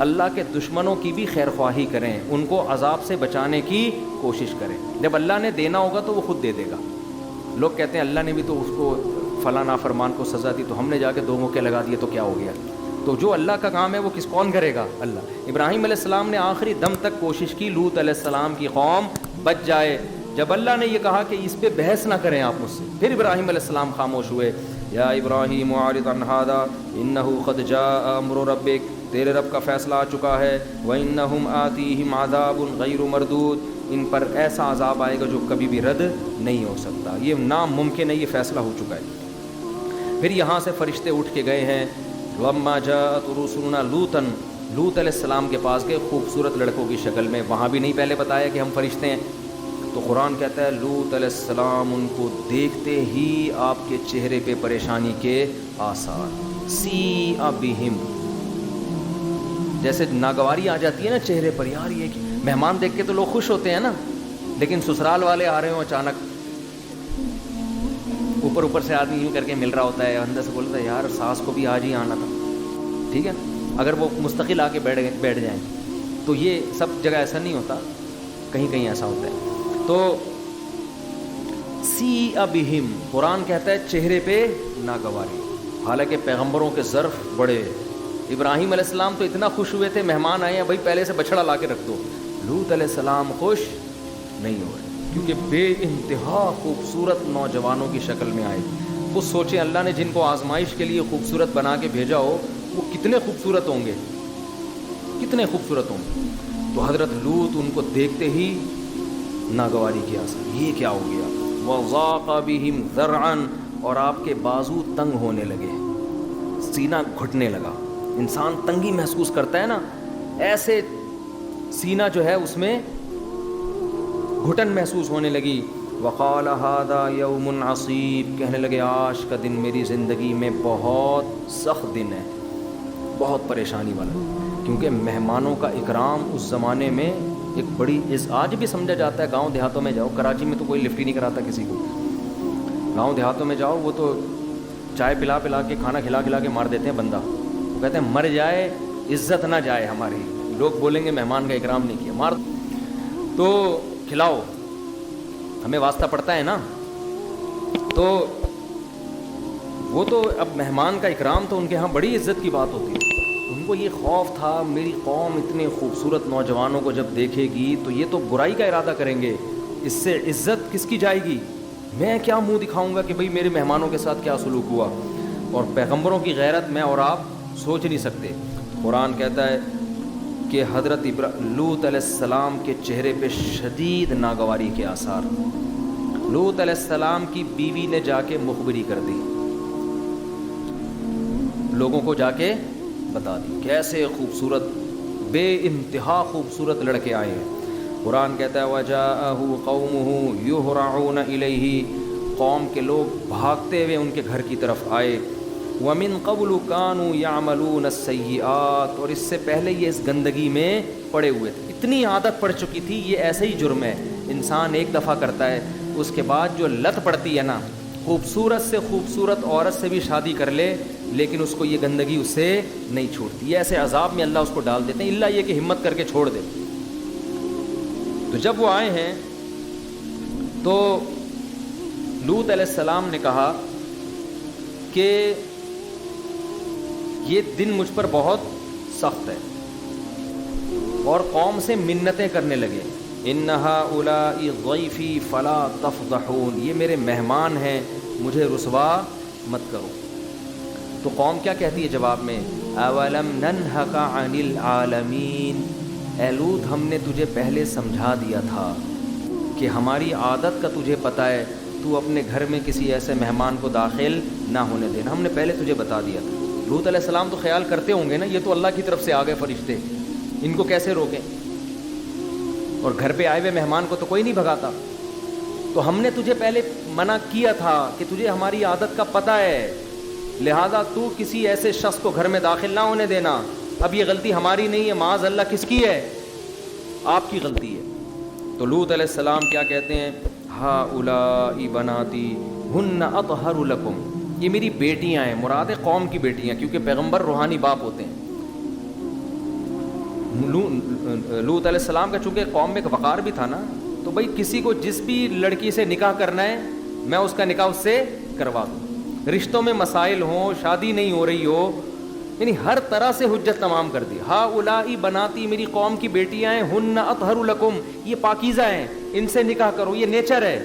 اللہ کے دشمنوں کی بھی خیر خواہی کریں، ان کو عذاب سے بچانے کی کوشش کریں۔ جب اللہ نے دینا ہوگا تو وہ خود دے دے گا۔ لوگ کہتے ہیں اللہ نے بھی تو اس کو فلاں نافرمان کو سزا دی تو ہم نے جا کے 2 موقع لگا دیے تو کیا ہو گیا؟ تو جو اللہ کا کام ہے وہ کون کرے گا؟ اللہ۔ ابراہیم علیہ السلام نے آخری دم تک کوشش کی لوط علیہ السلام کی قوم بچ جائے۔ جب اللہ نے یہ کہا کہ اس پہ بحث نہ کریں آپ مجھ سے، پھر ابراہیم علیہ السلام خاموش ہوئے۔ یا ابراہیم اعرض عن ھذا انہ قد جاء امر ربک، تیرے رب کا فیصلہ آ چکا ہے، وانہم آتیہم عذاب غیر مردود، ان پر ایسا عذاب آئے گا جو کبھی بھی رد نہیں ہو سکتا، یہ ناممکن ہے، یہ فیصلہ ہو چکا ہے۔ پھر یہاں سے فرشتے اٹھ کے گئے ہیں، لما جاءت رسلنا لوطا، لوط علیہ السلام کے پاس گئے خوبصورت لڑکوں کی شکل میں، وہاں بھی نہیں پہلے بتایا کہ ہم فرشتے ہیں۔ تو قرآن کہتا ہے لوط علیہ السلام ان کو دیکھتے ہی آپ کے چہرے پہ پریشانی کے آثار، سیء بہم، جیسے ناگواری آ جاتی ہے نا چہرے پر، یار یہ کہ مہمان دیکھ کے تو لوگ خوش ہوتے ہیں نا، لیکن سسرال والے آ رہے ہوں اچانک، اوپر سے آدمی یوں کر کے مل رہا ہوتا ہے، اندر سے بولتا ہے یار ساس کو بھی آج ہی آنا تھا، ٹھیک ہے، اگر وہ مستقل آ کے بیٹھ جائیں تو یہ سب جگہ ایسا نہیں ہوتا، کہیں کہیں ایسا ہوتا ہے۔ تو سیء بہم، قرآن کہتا ہے چہرے پہ ناگواری، حالانکہ پیغمبروں کے ظرف بڑے، ابراہیم علیہ السلام تو اتنا خوش ہوئے تھے مہمان آئے ہیں بھائی پہلے سے بچڑا لا کے رکھ دو، لوط علیہ السلام خوش نہیں ہوئے کیونکہ بے انتہا خوبصورت نوجوانوں کی شکل میں آئے۔ وہ سوچیں اللہ نے جن کو آزمائش کے لیے خوبصورت بنا کے بھیجا ہو وہ کتنے خوبصورت ہوں گے، کتنے خوبصورت ہوں گے۔ تو حضرت لوط ان کو دیکھتے ہی ناگواری کی اثر، یہ کیا ہو گیا، وَضَاقَ بِهِمْ ذَرْعًا، اور آپ کے بازو تنگ ہونے لگے، سینہ گھٹنے لگا، انسان تنگی محسوس کرتا ہے نا، ایسے سینہ جو ہے اس میں گھٹن محسوس ہونے لگی۔ وَقَالَ هَذَا يَوْمٌ عَصِيبٌ، کہنے لگے آج کا دن میری زندگی میں بہت سخت دن ہے، بہت پریشانی والا، کیونکہ مہمانوں کا اکرام اس زمانے میں ایک بڑی آج بھی سمجھا جاتا ہے۔ گاؤں دیہاتوں میں جاؤ، کراچی میں تو کوئی لفٹ ہی نہیں کراتا کسی کو، گاؤں دیہاتوں میں جاؤ وہ تو چائے پلا پلا کے کھانا کھلا کھلا کے مار دیتے ہیں بندہ. وہ کہتے ہیں مر جائے عزت نہ جائے ہماری, لوگ بولیں گے مہمان کا اکرام نہیں کیا. مار تو کھلاؤ, ہمیں واسطہ پڑتا ہے نا. تو وہ تو اب مہمان کا اکرام تو ان کے ہاں بڑی عزت کی بات ہوتی ہے. ان کو یہ خوف تھا میری قوم اتنے خوبصورت نوجوانوں کو جب دیکھے گی تو یہ تو برائی کا ارادہ کریں گے, اس سے عزت کس کی جائے گی, میں کیا منہ دکھاؤں گا کہ بھئی میرے مہمانوں کے ساتھ کیا سلوک ہوا. اور پیغمبروں کی غیرت میں اور آپ سوچ نہیں سکتے. قرآن کہتا ہے کہ حضرت لوط علیہ السلام کے چہرے پہ شدید ناگواری کے آثار. لوط علیہ السلام کی بیوی نے جا کے مخبری کر دی, لوگوں کو جا کے بتا دی کیسے خوبصورت بے انتہا خوبصورت لڑکے آئے ہیں. قرآن کہتا ہے وَجَاءَهُ قَوْمُهُ يُهْرَعُونَ إِلَيْهِ, قوم کے لوگ بھاگتے ہوئے ان کے گھر کی طرف آئے. وَمِن قَبْلُ كَانُوا يَعْمَلُونَ السَّيِّئَاتِ, اور اس سے پہلے یہ اس گندگی میں پڑے ہوئے تھے, اتنی عادت پڑ چکی تھی. یہ ایسے ہی جرم ہے, انسان ایک دفعہ کرتا ہے, اس کے بعد جو لت پڑتی ہے نا, خوبصورت سے خوبصورت عورت سے بھی شادی کر لے لیکن اس کو یہ گندگی اس سے نہیں چھوڑتی. ایسے عذاب میں اللہ اس کو ڈال دیتے ہیں, الا یہ کہ ہمت کر کے چھوڑ دے. تو جب وہ آئے ہیں تو لوط علیہ السلام نے کہا کہ یہ دن مجھ پر بہت سخت ہے, اور قوم سے منتیں کرنے لگے. ان هؤلاء ضیفی فلا تفضحون, یہ میرے مہمان ہیں مجھے رسوا مت کرو. تو قوم کیا کہتی ہے جواب میں, اولم ننہک عن العالمین, اے لوط ہم نے تجھے پہلے سمجھا دیا تھا کہ ہماری عادت کا تجھے پتہ ہے, تو اپنے گھر میں کسی ایسے مہمان کو داخل نہ ہونے دینا, ہم نے پہلے تجھے بتا دیا تھا. لوط علیہ السلام تو خیال کرتے ہوں گے نا, یہ تو اللہ کی طرف سے آ گئے فرشتے, ان کو کیسے روکیں, اور گھر پہ آئے ہوئے مہمان کو تو کوئی نہیں بھگاتا. تو ہم نے تجھے پہلے منع کیا تھا کہ تجھے ہماری عادت کا پتہ ہے, لہذا تو کسی ایسے شخص کو گھر میں داخل نہ ہونے دینا. اب یہ غلطی ہماری نہیں ہے, معاذ اللہ کس کی ہے, آپ کی غلطی ہے. تو لوط علیہ السلام کیا کہتے ہیں, ہؤلاء بناتی ہن اطہر لکم, یہ میری بیٹیاں ہیں, مراد ہے قوم کی بیٹیاں, کیونکہ پیغمبر روحانی باپ ہوتے ہیں. لوط علیہ السلام کا چونکہ قوم میں ایک وقار بھی تھا نا, تو بھائی کسی کو جس بھی لڑکی سے نکاح کرنا ہے میں اس کا نکاح اس سے کروا دوں. رشتوں میں مسائل ہوں, شادی نہیں ہو رہی ہو, یعنی ہر طرح سے حجت تمام کر دی. ہؤلاء بناتی, میری قوم کی بیٹیاں ہیں, ہن اطہر لکم, یہ پاکیزہ ہیں, ان سے نکاح کرو, یہ نیچر ہے.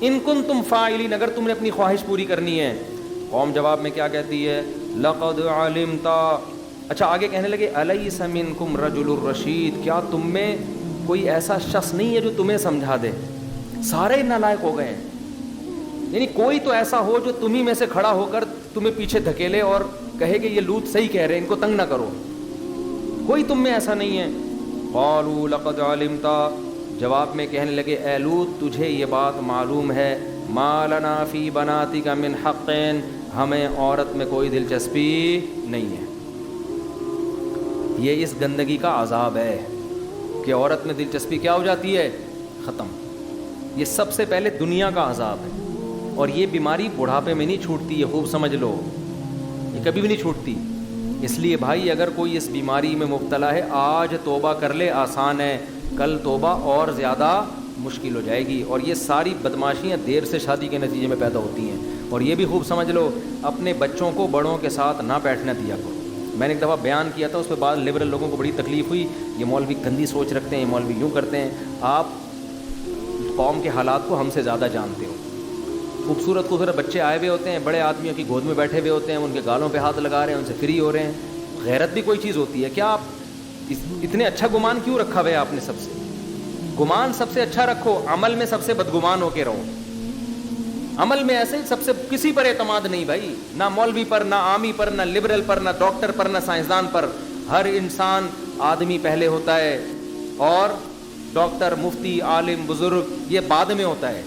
ان کنتم فاعلین, اگر تم نے اپنی خواہش پوری کرنی ہے. قوم جواب میں کیا کہتی ہے, لقد علمت, اچھا آگے کہنے لگے الیس منکم رجل الرشید, کیا تم میں کوئی ایسا شخص نہیں ہے جو تمہیں سمجھا دے, سارے نالائق ہو گئے ہیں. یعنی کوئی تو ایسا ہو جو تمہیں میں سے کھڑا ہو کر تمہیں پیچھے دھکیلے اور کہے کہ یہ لوط صحیح کہہ رہے ہیں, ان کو تنگ نہ کرو, کوئی تم میں ایسا نہیں ہے. قالوا لقد علمت, جواب میں کہنے لگے اے لوط تجھے یہ بات معلوم ہے, ما لنا فی بناتک من حق, ہمیں عورت میں کوئی دلچسپی نہیں ہے. یہ اس گندگی کا عذاب ہے کہ عورت میں دلچسپی کیا ہو جاتی ہے, ختم. یہ سب سے پہلے دنیا کا عذاب ہے, اور یہ بیماری بڑھاپے میں نہیں چھوٹتی, یہ خوب سمجھ لو, یہ کبھی بھی نہیں چھوٹتی. اس لیے بھائی اگر کوئی اس بیماری میں مبتلا ہے, آج توبہ کر لے, آسان ہے, کل توبہ اور زیادہ مشکل ہو جائے گی. اور یہ ساری بدماشیاں دیر سے شادی کے نتیجے میں پیدا ہوتی ہیں. اور یہ بھی خوب سمجھ لو, اپنے بچوں کو بڑوں کے ساتھ نہ بیٹھنے دیا کرو. میں نے ایک دفعہ بیان کیا تھا, اس پہ بعض لبرل لوگوں کو بڑی تکلیف ہوئی, یہ مولوی گندی سوچ رکھتے ہیں, یہ مولوی یوں کرتے ہیں. آپ قوم کے حالات کو ہم سے زیادہ جانتے ہو. خوبصورت خوبصورت بچے آئے ہوئے ہوتے ہیں, بڑے آدمیوں کی گود میں بیٹھے ہوئے ہوتے ہیں, ان کے گالوں پہ ہاتھ لگا رہے ہیں, ان سے فری ہو رہے ہیں. غیرت بھی کوئی چیز ہوتی ہے کیا؟ آپ اتنے اچھا گمان کیوں رکھا ہوا ہے آپ نے سب سے؟ گمان سب سے اچھا رکھو, عمل میں سب سے بدگمان ہو کے رہو. عمل میں ایسے سب سے کسی پر اعتماد نہیں بھائی, نہ مولوی پر, نہ عامی پر, نہ لبرل پر, نہ ڈاکٹر پر, نہ سائنسدان پر. ہر انسان آدمی پہلے ہوتا ہے, اور ڈاکٹر, مفتی, عالم, بزرگ یہ بعد میں ہوتا ہے.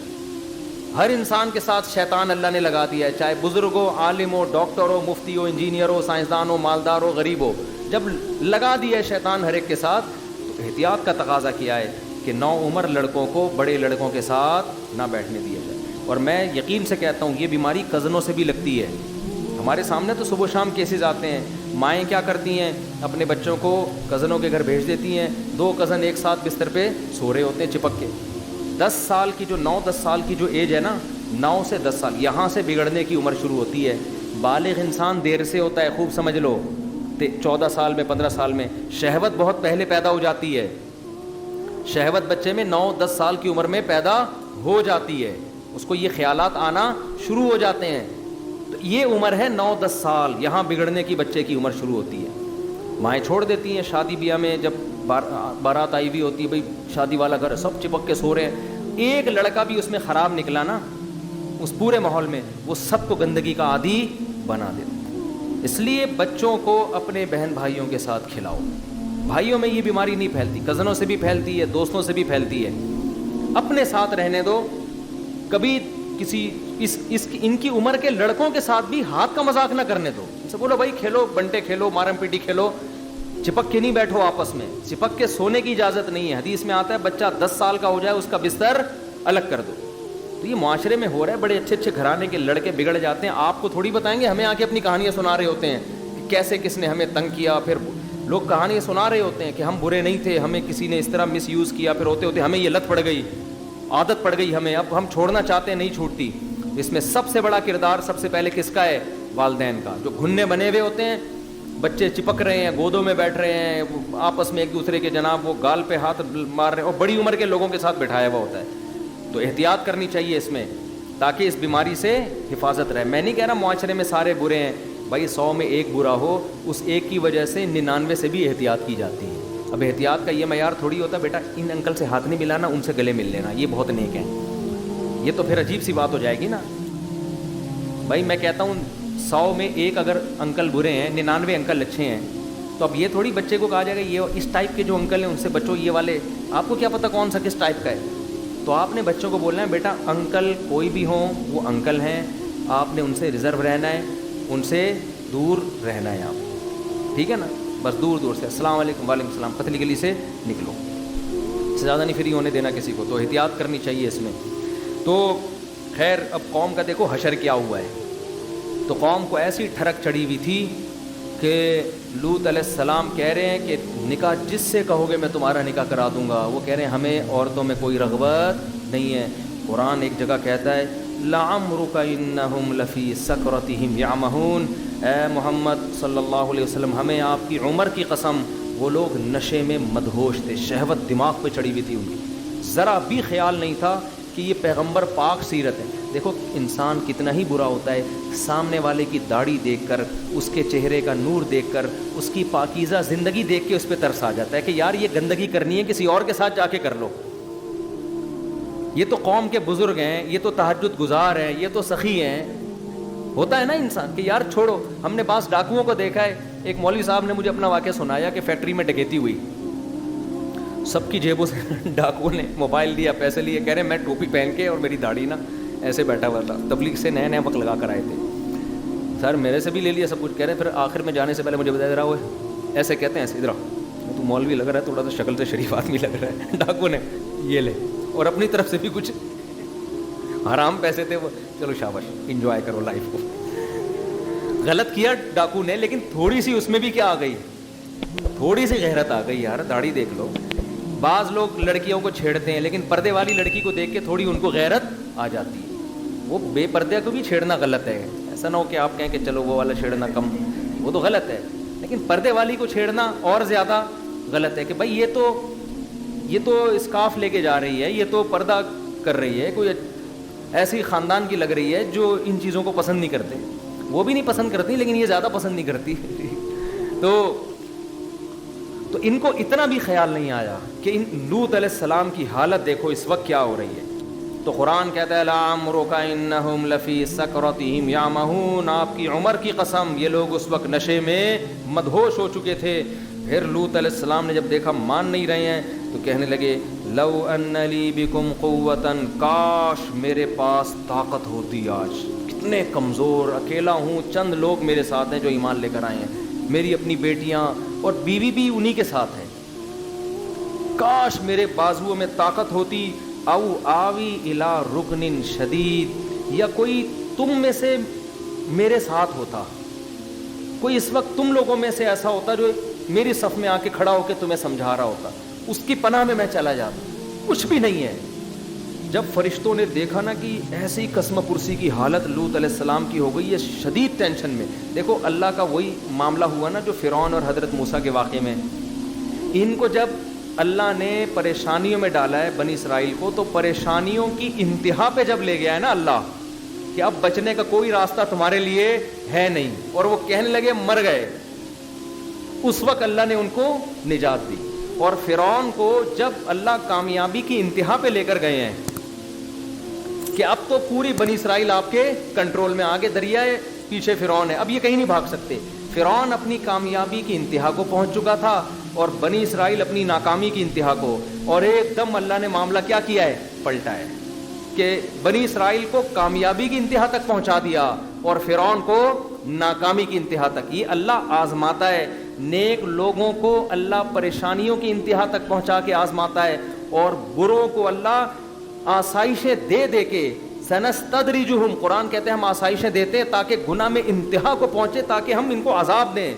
ہر انسان کے ساتھ شیطان اللہ نے لگا دیا ہے, چاہے بزرگ ہو, عالم ہو, ڈاکٹر ہو, مفتی ہو, انجینئر ہو, سائنسدان ہو, مالدار ہو, غریب ہو. جب لگا دیا ہے شیطان ہر ایک کے ساتھ, تو احتیاط کا تقاضا کیا ہے کہ نوعمر لڑکوں کو بڑے لڑکوں کے ساتھ نہ بیٹھنے دیا جائے. اور میں یقین سے کہتا ہوں یہ بیماری کزنوں سے بھی لگتی ہے. ہمارے سامنے تو صبح شام کیسز آتے ہیں. مائیں کیا کرتی ہیں, اپنے بچوں کو کزنوں کے گھر بھیج دیتی ہیں, 2 کزن ایک ساتھ بستر پہ سو رہے ہوتے ہیں چپک کے. 10 سال کی جو 9-10 سال کی جو ایج ہے نا, 9 سے 10 سال, یہاں سے بگڑنے کی عمر شروع ہوتی ہے. بالغ انسان دیر سے ہوتا ہے, خوب سمجھ لو, 14 سال میں 15 سال میں. شہوت بہت پہلے پیدا ہو جاتی ہے. شہوت بچے میں 9-10 سال کی عمر میں پیدا ہو جاتی ہے, اس کو یہ خیالات آنا شروع ہو جاتے ہیں. تو یہ عمر ہے 9-10 سال, یہاں بگڑنے کی بچے کی عمر شروع ہوتی ہے. مائیں چھوڑ دیتی ہیں شادی بیاہ میں, جب بارات آئی ہوئی ہوتی ہے, بھائی شادی والا گھر, سب چپک کے سو رہے ہیں. ایک لڑکا بھی اس میں خراب نکلا نا اس پورے ماحول میں, وہ سب کو گندگی کا عادی بنا دیتا. اس لیے بچوں کو اپنے بہن بھائیوں کے ساتھ کھلاؤ. بھائیوں میں یہ بیماری نہیں پھیلتی, کزنوں سے بھی پھیلتی ہے, دوستوں سے بھی پھیلتی ہے. اپنے ساتھ رہنے دو. کبھی کسی ان کی عمر کے لڑکوں کے ساتھ بھی ہاتھ کا مذاق نہ کرنے دو. ان سے بولو بھائی کھیلو, بنٹے کھیلو, مارم پیٹی کھیلو, چپک کے نہیں بیٹھو آپس میں. چپک کے سونے کی اجازت نہیں ہے. حدیث میں آتا ہے بچہ 10 سال کا ہو جائے اس کا بستر الگ کر دو. تو یہ معاشرے میں ہو رہا ہے. بڑے اچھے اچھے گھرانے کے لڑکے بگڑ جاتے ہیں. آپ کو تھوڑی بتائیں گے, ہمیں آ کے اپنی کہانیاں سنا رہے ہوتے ہیں کہ کیسے کس نے ہمیں تنگ کیا. پھر لوگ کہانیاں سنا رہے ہوتے ہیں کہ ہم برے نہیں تھے, ہمیں کسی نے اس طرح مس یوز کیا, پھر ہوتے ہوتے ہمیں یہ لت پڑ گئی, عادت پڑ گئی ہمیں, اب ہم چھوڑنا چاہتے ہیں نہیں چھوٹتی. اس میں سب سے بڑا کردار سب سے پہلے کس کا ہے؟ والدین کا. جو گھننے بنے ہوئے ہوتے ہیں, بچے چپک رہے ہیں, گودوں میں بیٹھ رہے ہیں, آپس میں ایک دوسرے کے جناب وہ گال پہ ہاتھ مار رہے ہیں, اور بڑی عمر کے لوگوں کے ساتھ بٹھایا ہوا ہوتا ہے. تو احتیاط کرنی چاہیے اس میں, تاکہ اس بیماری سے حفاظت رہے. میں نہیں کہہ رہا معاشرے میں سارے برے ہیں بھائی, 100 میں ایک برا ہو, اس ایک کی وجہ سے 99 سے بھی احتیاط کی جاتی ہے. اب احتیاط کا یہ معیار تھوڑی ہوتا بیٹا ان انکل سے ہاتھ نہیں ملانا, ان سے گلے مل لینا, یہ بہت نیک ہیں. یہ تو پھر عجیب سی بات ہو جائے گی نا بھائی. میں کہتا ہوں 100 میں ایک اگر انکل برے ہیں, 99 انکل اچھے ہیں, تو اب یہ تھوڑی بچے کو کہا جائے گا یہ اس ٹائپ کے جو انکل ہیں ان سے بچو, یہ والے آپ کو کیا پتہ کون سا کس ٹائپ کا ہے. تو آپ نے بچوں کو بولنا ہے بیٹا انکل کوئی بھی ہوں وہ انکل ہیں, آپ نے ان سے ریزرو رہنا ہے, ان سے دور رہنا ہے آپ, ٹھیک ہے نا. بس دور دور سے السلام علیکم, وعلیکم السلام, پتلی گلی سے نکلو, اس سے زیادہ نہیں فری ہونے دینا کسی کو. تو احتیاط کرنی چاہیے اس میں. تو خیر اب قوم کا دیکھو حشر کیا ہوا ہے. تو قوم کو ایسی ٹھڑک چڑھی ہوئی تھی کہ لوط علیہ السلام کہہ رہے ہیں کہ نکاح جس سے کہو گے میں تمہارا نکاح کرا دوں گا. وہ کہہ رہے ہیں ہمیں عورتوں میں کوئی رغبت نہیں ہے. قرآن ایک جگہ کہتا ہے لعمرک انہم لفی سکرتہم یعمہون, اے محمد صلی اللہ علیہ وسلم ہمیں آپ کی عمر کی قسم وہ لوگ نشے میں مدہوش تھے, شہوت دماغ پہ چڑھی ہوئی تھی ان کی, ذرا بھی خیال نہیں تھا کہ یہ پیغمبر پاک سیرت ہے. دیکھو انسان کتنا ہی برا ہوتا ہے, سامنے والے کی داڑھی دیکھ کر, اس کے چہرے کا نور دیکھ کر, اس کی پاکیزہ زندگی دیکھ کے اس پہ ترس آ جاتا ہے کہ یار یہ گندگی کرنی ہے کسی اور کے ساتھ جا کے کر لو. یہ تو قوم کے بزرگ ہیں, یہ تو تہجد گزار ہیں, یہ تو سخی ہیں. ہوتا ہے نا انسان کہ یار چھوڑو. ہم نے بعض ڈاکوؤں کو دیکھا ہے. ایک مولوی صاحب نے مجھے اپنا واقعہ سنایا کہ فیکٹری میں ڈکیتی ہوئی, سب کی جیبوں سے ڈاکوؤں نے موبائل دیا, پیسے لیے, کہہ رہے میں ٹوپی پہن کے اور میری داڑھی نا ایسے بیٹھا ہوا تھا, تبلیغ سے نئے وقت لگا کر آئے تھے. سر میرے سے بھی لے لیا سب کچھ, کہہ رہے پھر آخر میں جانے سے پہلے مجھے بتا رہا وہ ایسے کہتے ہیں ایسے ادھر تو مولوی لگ رہا ہے, تھوڑا سا شکل سے شریف آدمی لگ رہا ہے. ڈاکو نے یہ لے, اور اپنی طرف سے بھی کچھ حرام پیسے تھے وہ, چلو شاباش انجوائے کرو لائف کو. غلط کیا ڈاکو نے, لیکن تھوڑی سی اس میں بھی کیا آ گئی, تھوڑی سی غیرت آ گئی. یار داڑھی دیکھ لو. بعض لوگ لڑکیوں کو چھیڑتے ہیں, لیکن پردے والی لڑکی کو دیکھ کے تھوڑی ان کو غیرت آ جاتی ہے. وہ بے پردے کو بھی چھیڑنا غلط ہے. ایسا نہ ہو کہ آپ کہیں کہ چلو وہ والا چھیڑنا کم, وہ تو غلط ہے, لیکن پردے والی کو چھیڑنا اور زیادہ غلط ہے. کہ بھائی یہ تو اسکارف لے کے جا رہی ہے, یہ تو پردہ کر رہی ہے, کوئی ایسی خاندان کی لگ رہی ہے جو ان چیزوں کو پسند نہیں کرتے. وہ بھی نہیں پسند کرتی, لیکن یہ زیادہ پسند نہیں کرتی. تو ان کو اتنا بھی خیال نہیں آیا کہ ان لوط علیہ السلام کی حالت دیکھو اس وقت کیا ہو رہی ہے. تو قرآن کہتا ہے لعمرک انہم لفی سکرتہم یعمہون, آپ کی عمر کی قسم یہ لوگ اس وقت نشے میں مدہوش ہو چکے تھے. پھر لوط علیہ السلام نے جب دیکھا مان نہیں رہے ہیں تو کہنے لگے لو ان لی بکم قوتا, کاش میرے پاس طاقت ہوتی. آج کتنے کمزور, اکیلا ہوں, چند لوگ میرے ساتھ ہیں جو ایمان لے کر آئے ہیں, میری اپنی بیٹیاں اور بیوی بھی انہی کے ساتھ ہے. کاش میرے بازوؤں میں طاقت ہوتی او آوی الی رکن شدید، یا کوئی تم میں سے میرے ساتھ ہوتا، کوئی اس وقت تم لوگوں میں سے ایسا ہوتا جو میری صف میں آ کے کھڑا ہو کے تمہیں سمجھا رہا ہوتا، اس کی پناہ میں چلا جاتا. کچھ بھی نہیں ہے. جب فرشتوں نے دیکھا نا کہ ایسی قسم پرسی کی حالت لوط علیہ السلام کی ہو گئی ہے، شدید ٹینشن میں. دیکھو اللہ کا وہی معاملہ ہوا نا جو فرعون اور حضرت موسیٰ کے واقعے میں. ان کو جب اللہ نے پریشانیوں میں ڈالا ہے بنی اسرائیل کو، تو پریشانیوں کی انتہا پہ جب لے گیا ہے نا اللہ کہ اب بچنے کا کوئی راستہ تمہارے لیے ہے نہیں، اور وہ کہنے لگے مر گئے، اس وقت اللہ نے ان کو نجات دی. اور فرعون کو جب اللہ کامیابی کی انتہا پہ لے کر گئے ہیں کہ اب تو پوری بنی اسرائیل آپ کے کنٹرول میں، آگے دریا ہے پیچھے فرعون ہے، اب یہ کہیں نہیں بھاگ سکتے. فرعون اپنی کامیابی کی انتہا کو پہنچ چکا تھا اور بنی اسرائیل اپنی ناکامی کی انتہا کو، اور ایک دم اللہ نے معاملہ کیا کیا ہے، پلٹا ہے کہ بنی اسرائیل کو کامیابی کی انتہا تک پہنچا دیا اور فرعون کو ناکامی کی انتہا تک. یہ اللہ آزماتا ہے نیک لوگوں کو، اللہ پریشانیوں کی انتہا تک پہنچا کے آزماتا ہے، اور بروں کو اللہ آسائشیں دے دے کے سنستدرجہم، قرآن کہتے ہیں ہم آسائشیں دیتے ہیں تاکہ گناہ میں انتہا کو پہنچے، تاکہ ہم ان کو عذاب دیں،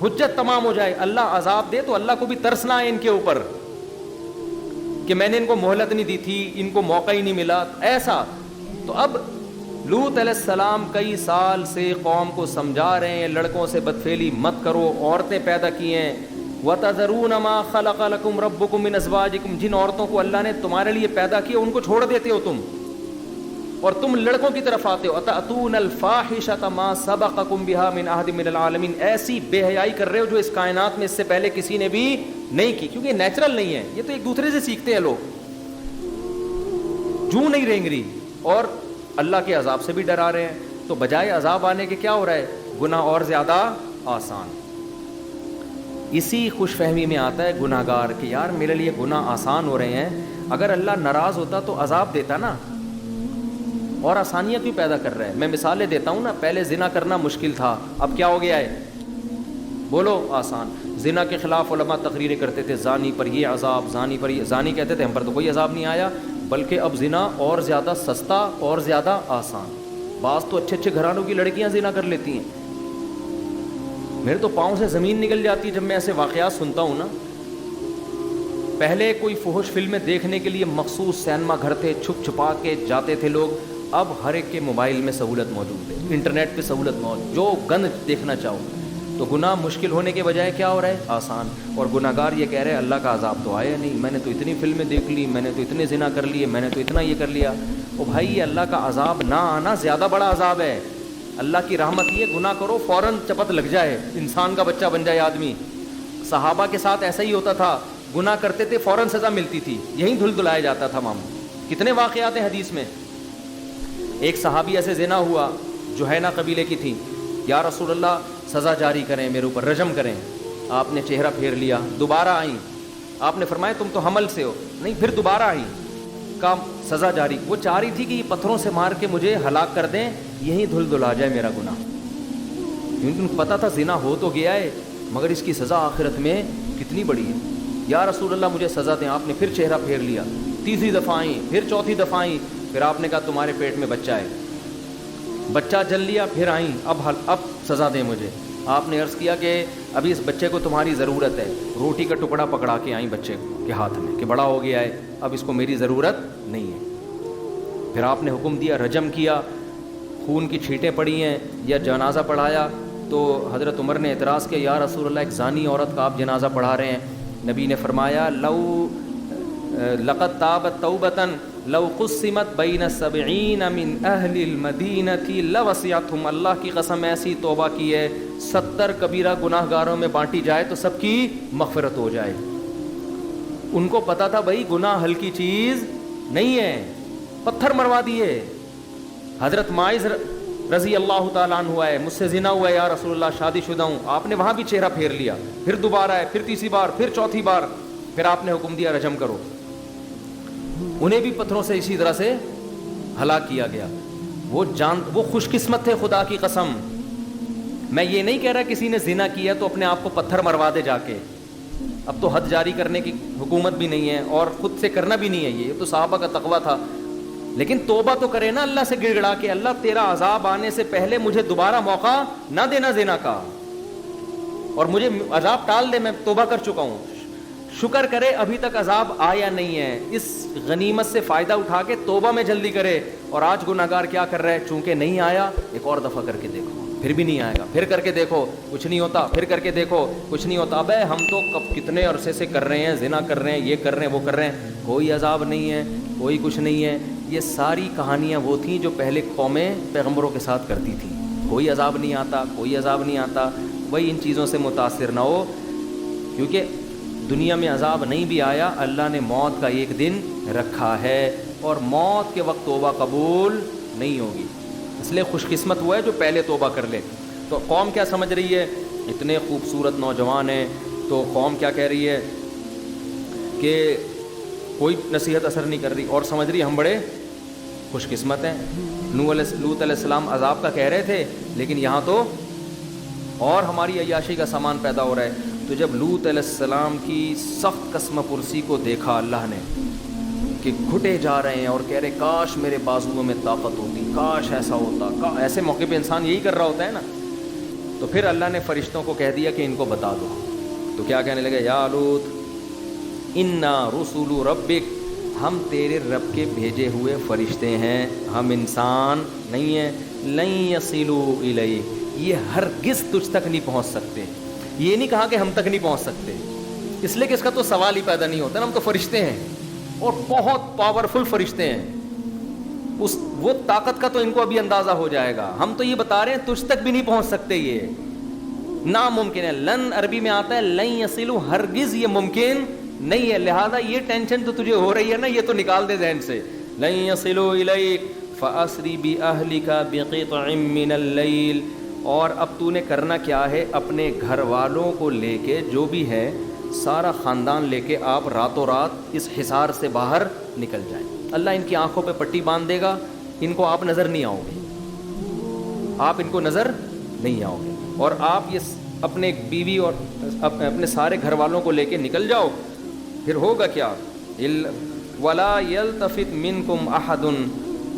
حجت تمام ہو جائے. اللہ عذاب دے تو اللہ کو بھی ترس نہ آئے ان کے اوپر کہ میں نے ان کو مہلت نہیں دی تھی، ان کو موقع ہی نہیں ملا ایسا. تو اب لوط علیہ السلام کئی سال سے قوم کو سمجھا رہے ہیں لڑکوں سے بدفعلی مت کرو، عورتیں پیدا کی ہیں. وَتَذَرُونَ مَا خَلَقَ لَكُمْ رَبُّكُم مِّنْ أَزْوَاجِكُمْ، جن عورتوں کو اللہ نے تمہارے لیے پیدا کیا ان کو چھوڑ دیتے ہو تم، اور تم لڑکوں کی طرف آتے ہو. أَتَأْتُونَ الْفَاحِشَةَ مَا سَبَقَكُم بِهَا مِنْ أَحَدٍ مِّنَ الْعَالَمِينَ، ایسی بے حیائی کر رہے ہو جو اس کائنات میں اس سے پہلے کسی نے بھی نہیں کی، کیونکہ نیچرل نہیں ہے، یہ تو ایک دوسرے سے سیکھتے ہیں لوگ، جو نہیں رینگ رہی، اور اللہ کے عذاب سے بھی ڈرا رہے ہیں. تو بجائے عذاب آنے کے کیا ہو رہا ہے، گناہ اور زیادہ آسان. اسی خوش فہمی میں آتا ہے گناہ گار کہ یار میرے لیے گناہ آسان ہو رہے ہیں، اگر اللہ ناراض ہوتا تو عذاب دیتا نا، اور آسانیاں کیوں پیدا کر رہا ہے. میں مثالیں دیتا ہوں نا، پہلے زنا کرنا مشکل تھا، اب کیا ہو گیا ہے، بولو آسان. زنا کے خلاف علماء تقریریں کرتے تھے، زانی پر یہ عذاب، زانی پر یہ، زانی کہتے تھے ہم پر تو کوئی عذاب نہیں آیا، بلکہ اب زنا اور زیادہ سستا اور زیادہ آسان. بعض تو اچھے اچھے گھرانوں کی لڑکیاں زنا کر لیتی ہیں، میرے تو پاؤں سے زمین نکل جاتی ہے جب میں ایسے واقعات سنتا ہوں نا. پہلے کوئی فحش فلمیں دیکھنے کے لیے مخصوص سینما گھر تھے، چھپ چھپا کے جاتے تھے لوگ، اب ہر ایک کے موبائل میں سہولت موجود ہے، انٹرنیٹ پہ سہولت موجود، جو گند دیکھنا چاہو. تو گناہ مشکل ہونے کے بجائے کیا ہو رہا ہے، آسان. اور گناہ گار یہ کہہ رہے ہیں اللہ کا عذاب تو آیا نہیں، میں نے تو اتنی فلمیں دیکھ لی، میں نے تو اتنے زنا کر لیے، میں نے تو اتنا یہ کر لیا. او بھائی یہ اللہ کا عذاب نہ آنا زیادہ بڑا عذاب ہے. اللہ کی رحمت یہ گناہ کرو فوراً چپت لگ جائے، انسان کا بچہ بن جائے آدمی. صحابہ کے ساتھ ایسا ہی ہوتا تھا، گناہ کرتے تھے فوراً سزا ملتی تھی، یہیں دھل دھلایا جاتا تھا معاملہ. کتنے واقعات ہیں حدیث میں. ایک صحابی ایسے زنا ہوا، جوہینہ قبیلے کی تھی، یا رسول اللہ سزا جاری کریں میرے اوپر، رجم کریں. آپ نے چہرہ پھیر لیا، دوبارہ آئیں، آپ نے فرمایا تم تو حمل سے ہو، نہیں پھر دوبارہ آئیں، کا سزا جاری. وہ چاہ رہی تھی کہ یہ پتھروں سے مار کے مجھے ہلاک کر دیں، یہیں دھل دھلا جائے میرا گناہ، کیونکہ ان کو پتا تھا زنا ہو تو گیا ہے مگر اس کی سزا آخرت میں کتنی بڑی ہے. یا رسول اللہ مجھے سزا دیں. آپ نے پھر چہرہ پھیر لیا، تیسری دفعہ آئیں، پھر چوتھی دفعہ آئیں، پھر آپ نے کہا تمہارے پیٹ میں بچہ ہے، بچہ جل لیا، پھر آئیں، اب سزا دیں مجھے. آپ نے عرض کیا کہ ابھی اس بچے کو تمہاری ضرورت ہے. روٹی کا ٹکڑا پکڑا کے آئیں بچے کے ہاتھ میں کہ بڑا ہو گیا ہے، اب اس کو میری ضرورت نہیں ہے. پھر آپ نے حکم دیا، رجم کیا، خون کی چھینٹیں پڑی ہیں، یا جنازہ پڑھایا. تو حضرت عمر نے اعتراض کیا، یا رسول اللہ ایک زانی عورت کا آپ جنازہ پڑھا رہے ہیں. نبی نے فرمایا لقد تابت توبتاً لو قسمت بین 70 من اہل المدینہ لوسعتہم. اللہ کی قسم ایسی توبہ کی ہے 70 کبیرہ گناہ گاروں میں بانٹی جائے تو سب کی مغفرت ہو جائے. ان کو پتا تھا بھائی گناہ ہلکی چیز نہیں ہے، پتھر مروا دیے. حضرت ماعز رضی اللہ تعالیٰ عنہ ہے، مجھ سے زنا ہوا ہے یا رسول اللہ، شادی شدہ ہوں. آپ نے وہاں بھی چہرہ پھیر لیا، پھر دوبارہ ہے، پھر تیسری بار، پھر چوتھی بار، پھر آپ نے حکم دیا رجم کرو. انہیں بھی پتھروں سے اسی طرح سے ہلاک کیا گیا. وہ خوش قسمت تھے خدا کی قسم. میں یہ نہیں کہہ رہا کسی نے زنا کیا تو اپنے آپ کو پتھر مروا دے جا کے، اب تو حد جاری کرنے کی حکومت بھی نہیں ہے اور خود سے کرنا بھی نہیں ہے، یہ تو صحابہ کا تقویٰ تھا. لیکن توبہ تو کرے نا اللہ سے گڑ گڑا کے، اللہ تیرا عذاب آنے سے پہلے مجھے دوبارہ موقع نہ دینا زنا کا، اور مجھے عذاب ٹال دے، میں توبہ کر چکا ہوں. شکر کرے ابھی تک عذاب آیا نہیں ہے، اس غنیمت سے فائدہ اٹھا کے توبہ میں جلدی کرے. اور آج گناہگار کیا کر رہا ہے، چونکہ نہیں آیا ایک اور دفعہ کر کے دیکھو، پھر بھی نہیں آئے گا، پھر کر کے دیکھو کچھ نہیں ہوتا، پھر کر کے دیکھو کچھ نہیں ہوتا. ابے ہم تو کتنے عرصے سے کر رہے ہیں، زنا کر رہے ہیں، یہ کر رہے ہیں، وہ کر رہے ہیں، کوئی عذاب نہیں ہے، کوئی کچھ نہیں ہے. یہ ساری کہانیاں وہ تھیں جو پہلے قومیں پیغمبروں کے ساتھ کرتی تھیں. کوئی عذاب نہیں آتا، کوئی عذاب نہیں آتا. وہی ان چیزوں سے متاثر نہ ہو، کیونکہ دنیا میں عذاب نہیں بھی آیا، اللہ نے موت کا ایک دن رکھا ہے، اور موت کے وقت توبہ قبول نہیں ہوگی. اس لیے خوش قسمت ہوا ہے جو پہلے توبہ کر لے. تو قوم کیا سمجھ رہی ہے، اتنے خوبصورت نوجوان ہیں، تو قوم کیا کہہ رہی ہے کہ کوئی نصیحت اثر نہیں کر رہی، اور سمجھ رہی ہم بڑے خوش قسمت ہیں. لوط علیہ السلام عذاب کا کہہ رہے تھے، لیکن یہاں تو اور ہماری عیاشی کا سامان پیدا ہو رہا ہے. تو جب لوط علیہ السلام کی سخت قسم پرسی کو دیکھا اللہ نے کہ گھٹے جا رہے ہیں اور کہہ رہے کاش میرے بازوؤں میں طاقت ہوتی، کاش ایسا ہوتا، ایسے موقع پہ انسان یہی کر رہا ہوتا ہے نا. تو پھر اللہ نے فرشتوں کو کہہ دیا کہ ان کو بتا دو. تو کیا کہنے لگے، یا لوط انا رسول ربک، ہم تیرے رب کے بھیجے ہوئے فرشتے ہیں، ہم انسان نہیں ہیں. لن یصلوا الیک، یہ ہرگز تجھ تک نہیں پہنچ سکتے. یہ نہیں کہا کہ ہم تک نہیں پہنچ سکتے، اس لیے کہ اس کا تو سوال ہی پیدا نہیں ہوتا نا. ہم تو فرشتے ہیں اور بہت پاورفل فرشتے ہیں، وہ طاقت کا تو ان کو ابھی اندازہ ہو جائے گا. ہم تو یہ بتا رہے ہیں تجھ تک بھی نہیں پہنچ سکتے، یہ ناممکن ہے. لن عربی میں آتا ہے لن یصلوا، ہرگز یہ ممکن نہیں ہے. لہذا یہ ٹینشن تو تجھے ہو رہی ہے نا، یہ تو نکال دے ذہن سے. لن یصلوا الیک فاسری باہلک بقطع من اللیل، اور اب تو نے کرنا کیا ہے، اپنے گھر والوں کو لے کے، جو بھی ہے سارا خاندان لے کے آپ راتوں رات اس حصار سے باہر نکل جائیں. اللہ ان کی آنکھوں پہ پٹی باندھ دے گا، ان کو آپ نظر نہیں آؤ گے، آپ ان کو نظر نہیں آؤ گے، اور آپ یہ اپنے بیوی اور اپنے سارے گھر والوں کو لے کے نکل جاؤ. پھر ہوگا کیا، وَلَا يَلْتَفِتْ مِنْكُمْ أَحَدٌ،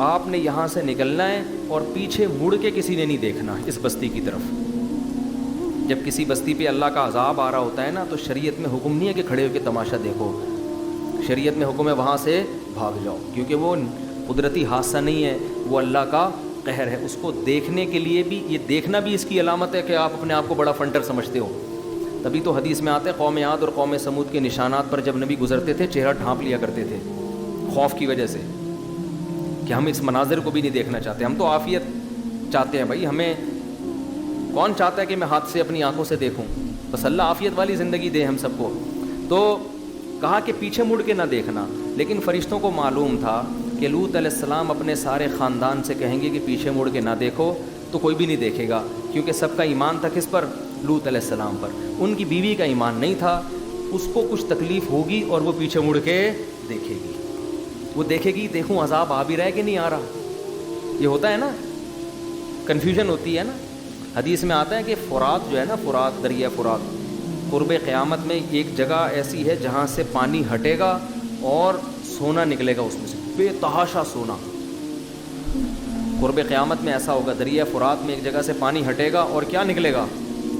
آپ نے یہاں سے نکلنا ہے اور پیچھے مڑ کے کسی نے نہیں دیکھنا اس بستی کی طرف. جب کسی بستی پہ اللہ کا عذاب آ رہا ہوتا ہے نا، تو شریعت میں حکم نہیں ہے کہ کھڑے ہو کے تماشا دیکھو، شریعت میں حکم ہے وہاں سے بھاگ جاؤ، کیونکہ وہ قدرتی حادثہ نہیں ہے، وہ اللہ کا قہر ہے. اس کو دیکھنے کے لیے بھی، یہ دیکھنا بھی اس کی علامت ہے کہ آپ اپنے آپ کو بڑا فنٹر سمجھتے ہو. تبھی تو حدیث میں آتے ہیں قوم عاد اور قوم سمود کے نشانات پر جب نبی گزرتے تھے چہرہ ڈھانپ لیا کرتے تھے خوف کی وجہ سے، کہ ہم اس مناظر کو بھی نہیں دیکھنا چاہتے. ہم تو عافیت چاہتے ہیں بھائی، ہمیں کون چاہتا ہے کہ میں ہاتھ سے اپنی آنکھوں سے دیکھوں، بس اللہ عافیت والی زندگی دے ہم سب کو. تو کہا کہ پیچھے مڑ کے نہ دیکھنا. لیکن فرشتوں کو معلوم تھا کہ لوط علیہ السلام اپنے سارے خاندان سے کہیں گے کہ پیچھے مڑ کے نہ دیکھو، تو کوئی بھی نہیں دیکھے گا، کیونکہ سب کا ایمان تھا کس پر، لوط علیہ السلام پر. ان کی بیوی کا ایمان نہیں تھا، اس کو کچھ تکلیف ہوگی اور وہ پیچھے مڑ کے دیکھے گی، وہ دیکھے گی دیکھوں عذاب آ بھی رہا ہے کہ نہیں آ رہا. یہ ہوتا ہے نا، کنفیوژن ہوتی ہے نا. حدیث میں آتا ہے کہ فرات جو ہے نا، فرات، دریا فرات، قرب قیامت میں ایک جگہ ایسی ہے جہاں سے پانی ہٹے گا اور سونا نکلے گا اس میں سے، بے تحاشا سونا. قرب قیامت میں ایسا ہوگا، دریا فرات میں ایک جگہ سے پانی ہٹے گا اور کیا نکلے گا،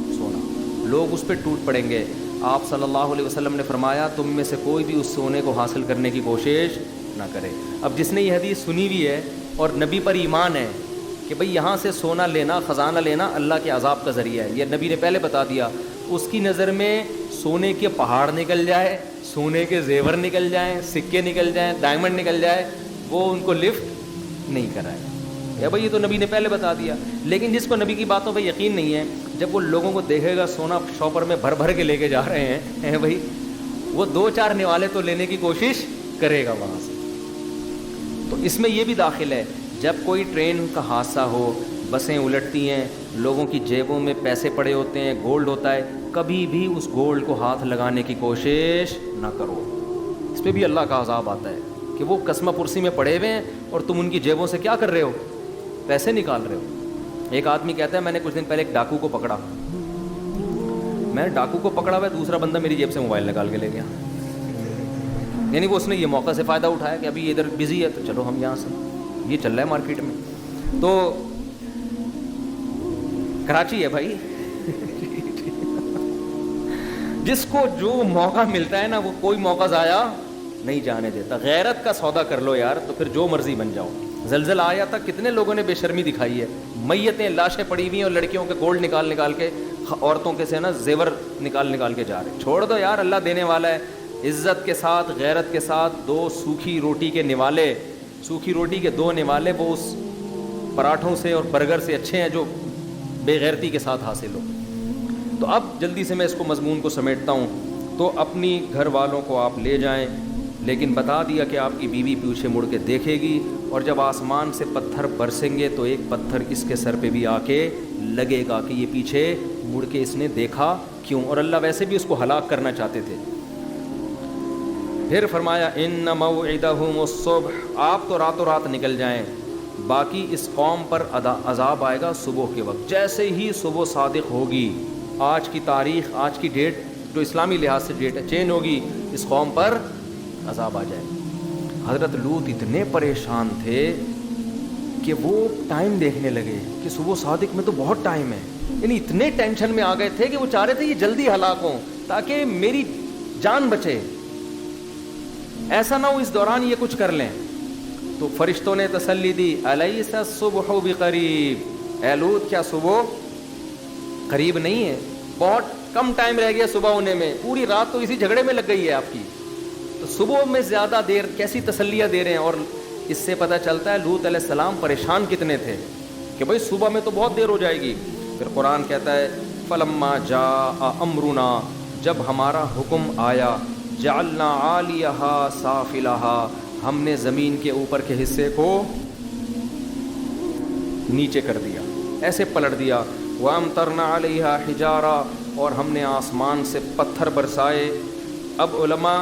سونا. لوگ اس پہ ٹوٹ پڑیں گے. آپ صلی اللہ علیہ وسلم نے فرمایا تم میں سے کوئی بھی اس سونے کو حاصل کرنے کی کوشش نہ کرے. اب جس نے یہ حدیث سنی ہوئی ہے اور نبی پر ایمان ہے کہ بھئی یہاں سے سونا لینا، خزانہ لینا اللہ کے عذاب کا ذریعہ ہے، یہ نبی نے پہلے بتا دیا، اس کی نظر میں سونے کے پہاڑ نکل جائے، سونے کے زیور نکل جائیں، سکے نکل جائیں، ڈائمنڈ نکل جائے، وہ ان کو لفٹ نہیں کرائے. یا بھئی یہ تو نبی نے پہلے بتا دیا. لیکن جس کو نبی کی باتوں پہ یقین نہیں ہے، جب وہ لوگوں کو دیکھے گا سونا شاپر میں بھر بھر کے لے کے جا رہے ہیں بھئی، وہ 2-4 نوالے تو لینے کی کوشش کرے گا وہاں سے. تو اس میں یہ بھی داخل ہے، جب کوئی ٹرین کا حادثہ ہو، بسیں الٹتی ہیں، لوگوں کی جیبوں میں پیسے پڑے ہوتے ہیں، گولڈ ہوتا ہے، کبھی بھی اس گولڈ کو ہاتھ لگانے کی کوشش نہ کرو. اس پہ بھی اللہ کا عذاب آتا ہے کہ وہ قسمہ پرسی میں پڑے ہوئے ہیں اور تم ان کی جیبوں سے کیا کر رہے ہو، پیسے نکال رہے ہو. ایک آدمی کہتا ہے میں نے کچھ دن پہلے ایک ڈاکو کو پکڑا، میں ڈاکو کو پکڑا ہوا ہے, دوسرا بندہ میری جیب سے موبائل نکال کے لے گیا. یعنی وہ اس نے یہ موقع سے فائدہ اٹھایا کہ ابھی ادھر بزی ہے تو چلو ہم یہاں سے, یہ چل رہا ہے مارکیٹ میں. تو کراچی ہے بھائی, جس کو جو موقع ملتا ہے نا وہ کوئی موقع ضائع نہیں جانے دیتا. غیرت کا سودا کر لو یار, تو پھر جو مرضی بن جاؤ. زلزلہ آیا تھا, کتنے لوگوں نے بے شرمی دکھائی ہے, میتیں لاشیں پڑی ہوئی ہیں اور لڑکیوں کے گولڈ نکال نکال کے, عورتوں کے سے نا زیور نکال نکال کے جا رہے ہیں. چھوڑ دو یار, اللہ دینے والا ہے. عزت کے ساتھ, غیرت کے ساتھ, 2 سوکھی روٹی کے نوالے, سوکھی روٹی کے 2 نوالے وہ اس پراٹھوں سے اور برگر سے اچھے ہیں جو بے غیرتی کے ساتھ حاصل ہو. تو اب جلدی سے میں اس کو مضمون کو سمیٹتا ہوں. تو اپنی گھر والوں کو آپ لے جائیں, لیکن بتا دیا کہ آپ کی بیوی پیچھے مڑ کے دیکھے گی, اور جب آسمان سے پتھر برسیں گے تو ایک پتھر اس کے سر پہ بھی آ کے لگے گا کہ یہ پیچھے مڑ کے اس نے دیکھا کیوں. اور اللہ ویسے بھی اس کو ہلاک کرنا چاہتے تھے. پھر فرمایا ان موعدہم الصبح, آپ تو راتوں رات نکل جائیں, باقی اس قوم پر عذاب آئے گا صبح کے وقت. جیسے ہی صبح صادق ہوگی, آج کی تاریخ, آج کی ڈیٹ جو اسلامی لحاظ سے ڈیٹ ہے چینج ہوگی, اس قوم پر عذاب آ جائے. حضرت لوط اتنے پریشان تھے کہ وہ ٹائم دیکھنے لگے کہ صبح صادق میں تو بہت ٹائم ہے. یعنی اتنے ٹینشن میں آ گئے تھے کہ وہ چاہ رہے تھے یہ جلدی ہلاک ہوں تاکہ میری جان بچے, ایسا نہ ہو اس دوران یہ کچھ کر لیں. تو فرشتوں نے تسلی دی, الیس الصبح بقریب, اے لوط کیا صبح قریب نہیں ہے, بہت کم ٹائم رہ گیا صبح ہونے میں, پوری رات تو اسی جھگڑے میں لگ گئی ہے آپ کی, تو صبح میں زیادہ دیر کیسی تسلیاں دے رہے ہیں. اور اس سے پتہ چلتا ہے لوط علیہ السلام پریشان کتنے تھے کہ بھائی صبح میں تو بہت دیر ہو جائے گی. پھر قرآن کہتا ہے فلما جاء امرنا, جب ہمارا حکم آیا, جعلنا عالیہا سافلہا, ہم نے زمین کے اوپر کے حصے کو نیچے کر دیا, ایسے پلٹ دیا. وامطرنا علیہا حجارہ, اور ہم نے آسمان سے پتھر برسائے. اب علماء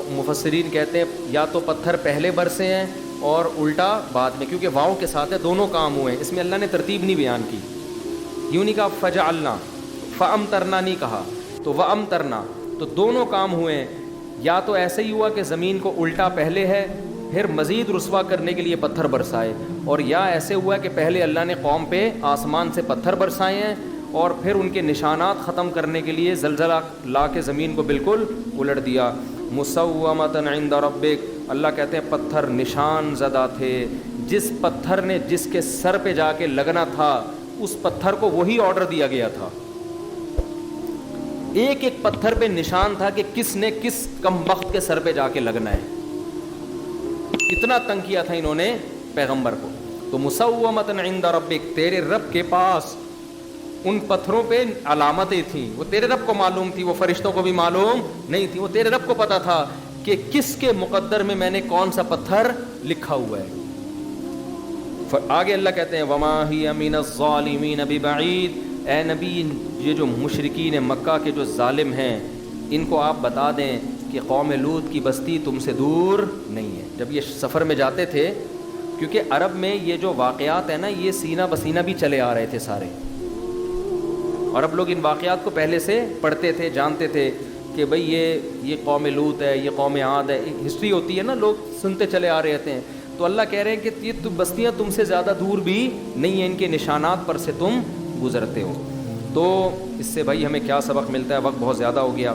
مفسرین کہتے ہیں یا تو پتھر پہلے برسے ہیں اور الٹا بعد میں, کیونکہ واؤ کے ساتھ ہے, دونوں کام ہوئے ہیں. اس میں اللہ نے ترتیب نہیں بیان کی, یوں نہیں کہا فجعلنا, فامطرنا نہیں کہا, تو وامطرنا, تو دونوں کام ہوئے ہیں. یا تو ایسے ہی ہوا کہ زمین کو الٹا پہلے ہے, پھر مزید رسوا کرنے کے لیے پتھر برسائے, اور یا ایسے ہوا کہ پہلے اللہ نے قوم پہ آسمان سے پتھر برسائے ہیں اور پھر ان کے نشانات ختم کرنے کے لیے زلزلہ لا کے زمین کو بالکل الٹ دیا. مسومۃ عند ربک, اللہ کہتے ہیں پتھر نشان زدہ تھے. جس پتھر نے جس کے سر پہ جا کے لگنا تھا اس پتھر کو وہی آرڈر دیا گیا تھا. ایک ایک پتھر پہ نشان تھا کہ کس نے کس کمبخت کے سر پہ جا کے لگنا ہے. اتنا تنگ کیا تھا انہوں نے پیغمبر کو. تو مسومۃ عند ربک, تیرے رب کے پاس ان پتھروں پہ علامتیں تھیں, وہ تیرے رب کو معلوم تھی, وہ فرشتوں کو بھی معلوم نہیں تھی, وہ تیرے رب کو پتا تھا کہ کس کے مقدر میں نے کون سا پتھر لکھا ہوا ہے. آگے اللہ کہتے ہیں وما ہی من الظالمین ببعید, اے نبی یہ جو مشرکین مکہ کے جو ظالم ہیں ان کو آپ بتا دیں کہ قوم لوط کی بستی تم سے دور نہیں ہے. جب یہ سفر میں جاتے تھے, کیونکہ عرب میں یہ جو واقعات ہیں نا یہ سینہ بسینہ بھی چلے آ رہے تھے سارے, اور اب لوگ ان واقعات کو پہلے سے پڑھتے تھے, جانتے تھے کہ بھئی یہ قوم لوط ہے, یہ قوم عاد ہے, ہسٹری ہوتی ہے نا, لوگ سنتے چلے آ رہے ہیں. تو اللہ کہہ رہے ہیں کہ یہ بستیاں تم سے زیادہ دور بھی نہیں ہیں, ان کے نشانات پر سے تم گزرتے ہو. تو اس سے بھائی ہمیں کیا سبق ملتا ہے, وقت بہت زیادہ ہو گیا,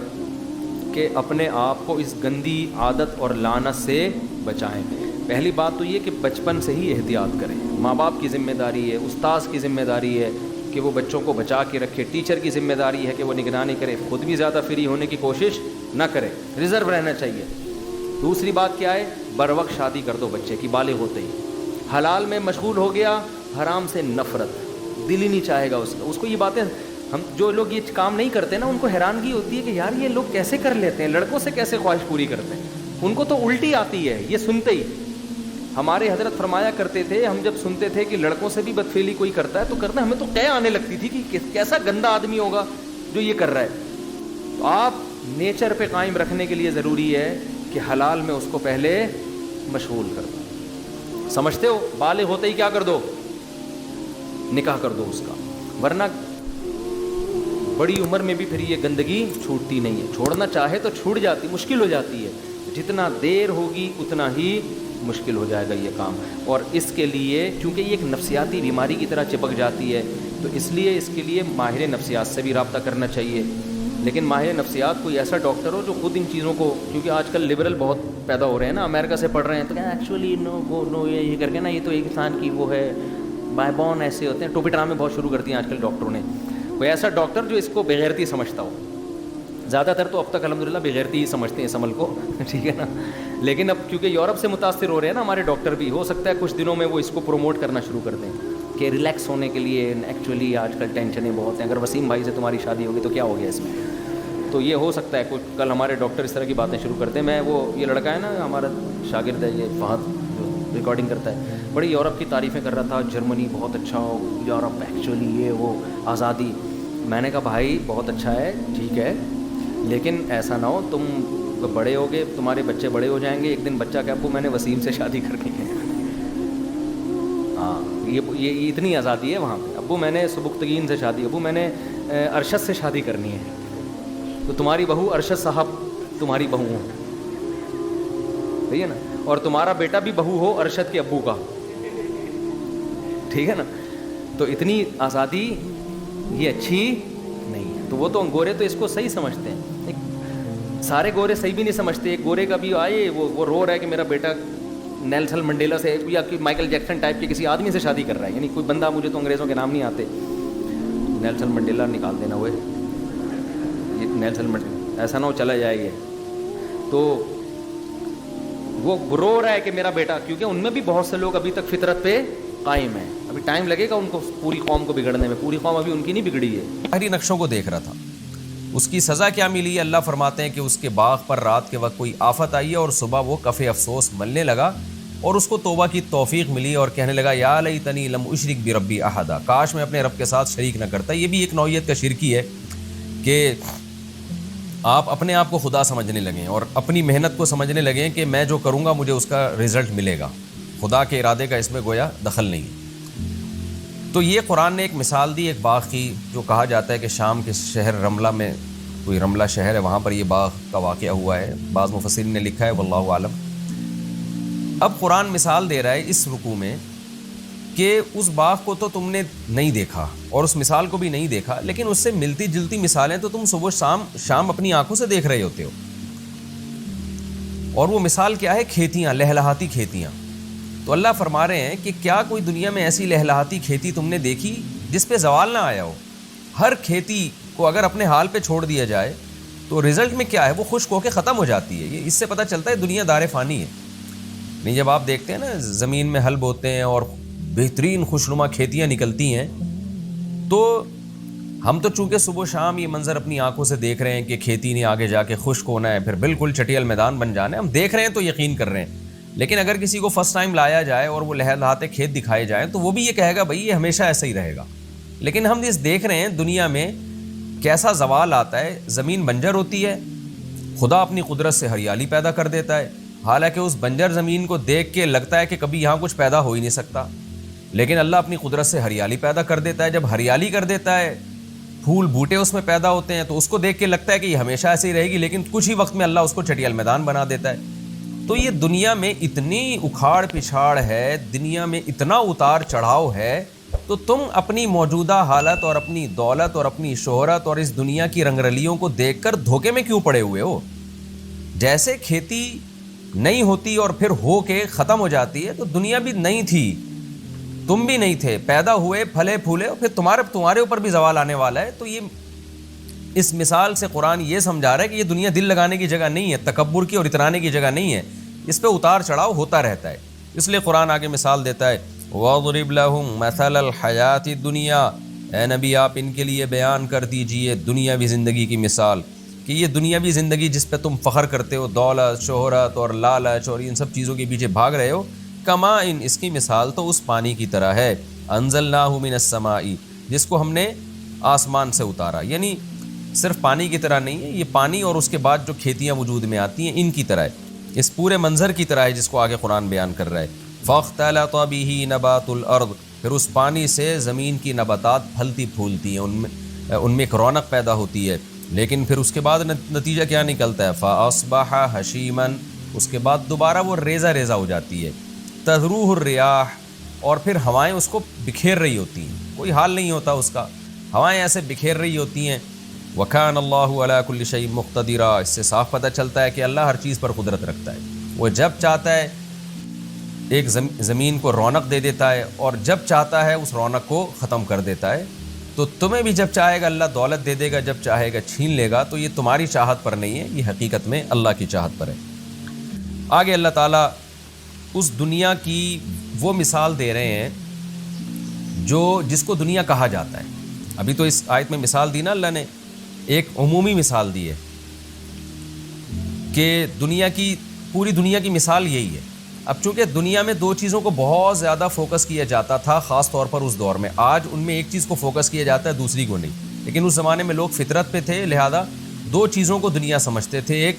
کہ اپنے آپ کو اس گندی عادت اور لعنت سے بچائیں. پہلی بات تو یہ کہ بچپن سے ہی احتیاط کریں. ماں باپ کی ذمہ داری ہے, استاذ کی ذمہ داری ہے کہ وہ بچوں کو بچا کے رکھے, ٹیچر کی ذمہ داری ہے کہ وہ نگرانی کرے, خود بھی زیادہ فری ہونے کی کوشش نہ کرے, ریزرو رہنا چاہیے. دوسری بات کیا ہے, بر وقت شادی کر دو بچے کی بالغ ہوتے ہی. حلال میں مشغول ہو گیا, حرام سے نفرت, دل ہی نہیں چاہے گا اس کو. یہ باتیں ہم جو لوگ یہ کام نہیں کرتے نا ان کو حیرانگی ہوتی ہے کہ یار یہ لوگ کیسے کر لیتے ہیں, لڑکوں سے کیسے خواہش پوری کرتے ہیں. ان کو تو الٹی آتی ہے یہ سنتے ہی. ہمارے حضرت فرمایا کرتے تھے, ہم جب سنتے تھے کہ لڑکوں سے بھی بدفعلی کوئی کرتا ہے تو کرتا ہے, ہمیں تو قے آنے لگتی تھی کہ کیسا گندا آدمی ہوگا جو یہ کر رہا ہے. تو آپ نیچر پہ قائم رکھنے کے لیے ضروری ہے کہ حلال میں اس کو پہلے مشغول کر دو. سمجھتے ہو, بالغ ہوتے ہی کیا کر دو, نکاح کر دو اس کا. ورنہ بڑی عمر میں بھی پھر یہ گندگی چھوٹتی نہیں ہے. چھوڑنا چاہے تو چھوٹ جاتی, مشکل ہو جاتی ہے. جتنا دیر ہوگی اتنا ہی مشکل ہو جائے گا یہ کام. اور اس کے لیے چونکہ یہ ایک نفسیاتی بیماری کی طرح چپک جاتی ہے, تو اس لیے اس کے لیے ماہر نفسیات سے بھی رابطہ کرنا چاہیے. لیکن ماہر نفسیات کوئی ایسا ڈاکٹر ہو جو خود ان چیزوں کو, کیونکہ آج کل لبرل بہت پیدا ہو رہے ہیں نا, امریکہ سے پڑھ رہے ہیں, تو کہنا ایکچولی نو یہ کر کے نا, یہ تو ایک انسان کی وہ ہے, بائی بون ایسے ہوتے ہیں. ٹوپی ڈرامے بہت شروع کر دیے آج کل ڈاکٹروں نے. کوئی ایسا ڈاکٹر جو اس کو بغیرتی سمجھتا ہو. زیادہ تر تو اب تک الحمدللہ بغیرتی ہی سمجھتے ہیں اس عمل کو, ٹھیک ہے نا. لیکن اب کیونکہ یورپ سے متاثر ہو رہے ہیں نا ہمارے ڈاکٹر بھی, ہو سکتا ہے کچھ دنوں میں وہ اس کو پروموٹ کرنا شروع کر دیں کہ ریلیکس ہونے کے لیے. ایکچولی آج کل ٹینشنیں بہت ہیں, اگر وسیم بھائی سے تمہاری شادی ہوگی تو کیا ہو گیا اس میں. تو یہ ہو سکتا ہے کچھ کل ہمارے ڈاکٹر اس طرح کی باتیں شروع کرتے ہیں. میں وہ یہ لڑکا ہے نا ہمارا شاگرد ہے, یہ فہد جو ریکارڈنگ کرتا ہے, بڑی یورپ کی تعریفیں کر رہا تھا, جرمنی بہت اچھا ہو, یورپ ایکچولی یہ وہ آزادی. میں نے کہا بھائی بہت اچھا ہے, ٹھیک ہے, لیکن ایسا نہ ہو تم بڑے ہو گے, تمہارے بچے بڑے ہو جائیں گے, ایک دن بچہ کہ ابو میں نے وسیم سے شادی کرنی ہے. ہاں یہ اتنی آزادی ہے وہاں پہ. ابو میں نے سبکتگین سے شادی, ابو میں نے ارشد سے شادی کرنی ہے, تو تمہاری بہو ارشد صاحب تمہاری بہو ہو, صحیح ہے نا, اور تمہارا بیٹا بھی بہو ہو ارشد کے ابو کا, ٹھیک ہے نا. تو اتنی آزادی یہ اچھی نہیں ہے. تو وہ تو گورے تو اس کو صحیح سمجھتے ہیں, سارے گورے صحیح بھی نہیں سمجھتے. ایک گورے کا بھی آئے وہ رو رہا ہے کہ میرا بیٹا نیلسن منڈیلا سے یا مائیکل جیکسن ٹائپ کے کسی آدمی سے شادی کر رہا ہے, یعنی کوئی بندہ, مجھے تو انگریزوں کے نام نہیں آتے, نیلسن منڈیلا نکال دینا ہوئے, یہ نیلسن منڈیلا ایسا نہ ہو چلا جائے یہ. تو وہ رو رہا ہے کہ میرا بیٹا, کیونکہ ان میں بھی بہت سے لوگ ابھی تک فطرت پہ قائم ہیں. ابھی ٹائم لگے گا ان کو پوری قوم کو بگڑنے میں, پوری قوم ابھی ان کی نہیں بگڑی ہے. ظاہری نقشوں کو دیکھ رہا تھا. اس کی سزا کیا ملی؟ اللہ فرماتے ہیں کہ اس کے باغ پر رات کے وقت کوئی آفت آئی ہے اور صبح وہ کف افسوس ملنے لگا اور اس کو توبہ کی توفیق ملی اور کہنے لگا یا لیتنی لم اشرک بربی احدا, کاش میں اپنے رب کے ساتھ شریک نہ کرتا. یہ بھی ایک نوعیت کا شرکی ہے کہ آپ اپنے آپ کو خدا سمجھنے لگیں اور اپنی محنت کو سمجھنے لگیں کہ میں جو کروں گا مجھے اس کا رزلٹ ملے گا, خدا کے ارادے کا اس میں گویا دخل نہیں. تو یہ قرآن نے ایک مثال دی ایک باغ کی, جو کہا جاتا ہے کہ شام کے شہر رملہ میں, کوئی رملہ شہر ہے, وہاں پر یہ باغ کا واقعہ ہوا ہے. بعض مفسرین نے لکھا ہے واللہ عالم. اب قرآن مثال دے رہا ہے اس رکوع میں کہ اس باغ کو تو تم نے نہیں دیکھا اور اس مثال کو بھی نہیں دیکھا, لیکن اس سے ملتی جلتی مثالیں تو تم صبح شام اپنی آنکھوں سے دیکھ رہے ہوتے ہو. اور وہ مثال کیا ہے؟ کھیتیاں, لہلہاتی کھیتیاں. تو اللہ فرما رہے ہیں کہ کیا کوئی دنیا میں ایسی لہلہاتی کھیتی تم نے دیکھی جس پہ زوال نہ آیا ہو؟ ہر کھیتی کو اگر اپنے حال پہ چھوڑ دیا جائے تو رزلٹ میں کیا ہے, وہ خشک ہو کے ختم ہو جاتی ہے. یہ اس سے پتہ چلتا ہے دنیا دار فانی ہے. نہیں, جب آپ دیکھتے ہیں نا زمین میں ہل بوتے ہیں اور بہترین خوشنما کھیتیاں نکلتی ہیں, تو ہم تو چونکہ صبح شام یہ منظر اپنی آنکھوں سے دیکھ رہے ہیں کہ کھیتی نے آگے جا کے خشک ہونا ہے, پھر بالکل چٹیل میدان بن جانا ہے, ہم دیکھ رہے ہیں تو یقین کر رہے ہیں. لیکن اگر کسی کو فرسٹ ٹائم لایا جائے اور وہ لہلہاتے کھیت دکھائے جائیں تو وہ بھی یہ کہے گا بھائی یہ ہمیشہ ایسا ہی رہے گا. لیکن ہم اس دیکھ رہے ہیں دنیا میں کیسا زوال آتا ہے, زمین بنجر ہوتی ہے, خدا اپنی قدرت سے ہریالی پیدا کر دیتا ہے, حالانکہ اس بنجر زمین کو دیکھ کے لگتا ہے کہ کبھی یہاں کچھ پیدا ہو ہی نہیں سکتا, لیکن اللہ اپنی قدرت سے ہریالی پیدا کر دیتا ہے. جب ہریالی کر دیتا ہے, پھول بوٹے اس میں پیدا ہوتے ہیں, تو اس کو دیکھ کے لگتا ہے کہ یہ ہمیشہ ایسے ہی رہے گی, لیکن کچھ ہی وقت میں اللہ اس کو چٹیل میدان بنا دیتا ہے. تو یہ دنیا میں اتنی اکھاڑ پچھاڑ ہے, دنیا میں اتنا اتار چڑھاؤ ہے, تو تم اپنی موجودہ حالت اور اپنی دولت اور اپنی شہرت اور اس دنیا کی رنگرلیوں کو دیکھ کر دھوکے میں کیوں پڑے ہوئے ہو؟ جیسے کھیتی نہیں ہوتی اور پھر ہو کے ختم ہو جاتی ہے, تو دنیا بھی نہیں تھی, تم بھی نہیں تھے, پیدا ہوئے, پھلے پھولے, اور پھر تمہارے اوپر بھی زوال آنے والا ہے. تو یہ اس مثال سے قرآن یہ سمجھا رہا ہے کہ یہ دنیا دل لگانے کی جگہ نہیں ہے, تکبر کی اور اترانے کی جگہ نہیں ہے, اس پہ اتار چڑھاؤ ہوتا رہتا ہے. اس لیے قرآن آگے مثال دیتا ہے وَاضْرِبْ لَهُمْ مَثَلَ الْحَيَاةِ الدُّنْيَا, اے نبی آپ ان کے لیے بیان کر دیجئے دنیاوی زندگی کی مثال, کہ یہ دنیاوی زندگی جس پہ تم فخر کرتے ہو, دولت, شہرت اور لالچ اور ان سب چیزوں کے پیچھے بھاگ رہے ہو, کماء, اس کی مثال تو اس پانی کی طرح ہے, انزلناہ من السماء, جس کو ہم نے آسمان سے اتارا. یعنی صرف پانی کی طرح نہیں ہے, یہ پانی اور اس کے بعد جو کھیتیاں وجود میں آتی ہیں ان کی طرح ہے, اس پورے منظر کی طرح ہے جس کو آگے قرآن بیان کر رہا ہے. فاختلط بہ نبات الارض, پھر اس پانی سے زمین کی نباتات پھلتی پھولتی ہیں, ان میں ان میں ایک رونق پیدا ہوتی ہے، لیکن پھر اس کے بعد نتیجہ کیا نکلتا ہے؟ فَأَصْبَحَ حَشِيمًا، اس کے بعد دوبارہ وہ ریزہ ریزہ ہو جاتی ہے، تَذْرُوهُ الرِّيَاحُ، اور پھر ہوائیں اس کو بکھیر رہی ہوتی ہیں، کوئی حال نہیں ہوتا اس کا، ہوائیں ایسے بکھیر رہی ہوتی ہیں۔ وَكَانَ اللَّهُ عَلَى كُلِّ شَيْءٍ مُقْتَدِرًا، اس سے صاف پتہ چلتا ہے کہ اللہ ہر چیز پر قدرت رکھتا ہے، وہ جب چاہتا ہے ایک زمین کو رونق دے دیتا ہے، اور جب چاہتا ہے اس رونق کو ختم کر دیتا ہے۔ تو تمہیں بھی جب چاہے گا اللہ دولت دے دے گا، جب چاہے گا چھین لے گا، تو یہ تمہاری چاہت پر نہیں ہے، یہ حقیقت میں اللہ کی چاہت پر ہے۔ آگے اللہ تعالیٰ اس دنیا کی وہ مثال دے رہے ہیں جس کو دنیا کہا جاتا ہے۔ ابھی تو اس آیت میں مثال دی نا اللہ نے، ایک عمومی مثال دی ہے کہ پوری دنیا کی مثال یہی ہے۔ اب چونکہ دنیا میں دو چیزوں کو بہت زیادہ فوکس کیا جاتا تھا، خاص طور پر اس دور میں، آج ان میں ایک چیز کو فوکس کیا جاتا ہے، دوسری کو نہیں، لیکن اس زمانے میں لوگ فطرت پہ تھے، لہذا دو چیزوں کو دنیا سمجھتے تھے، ایک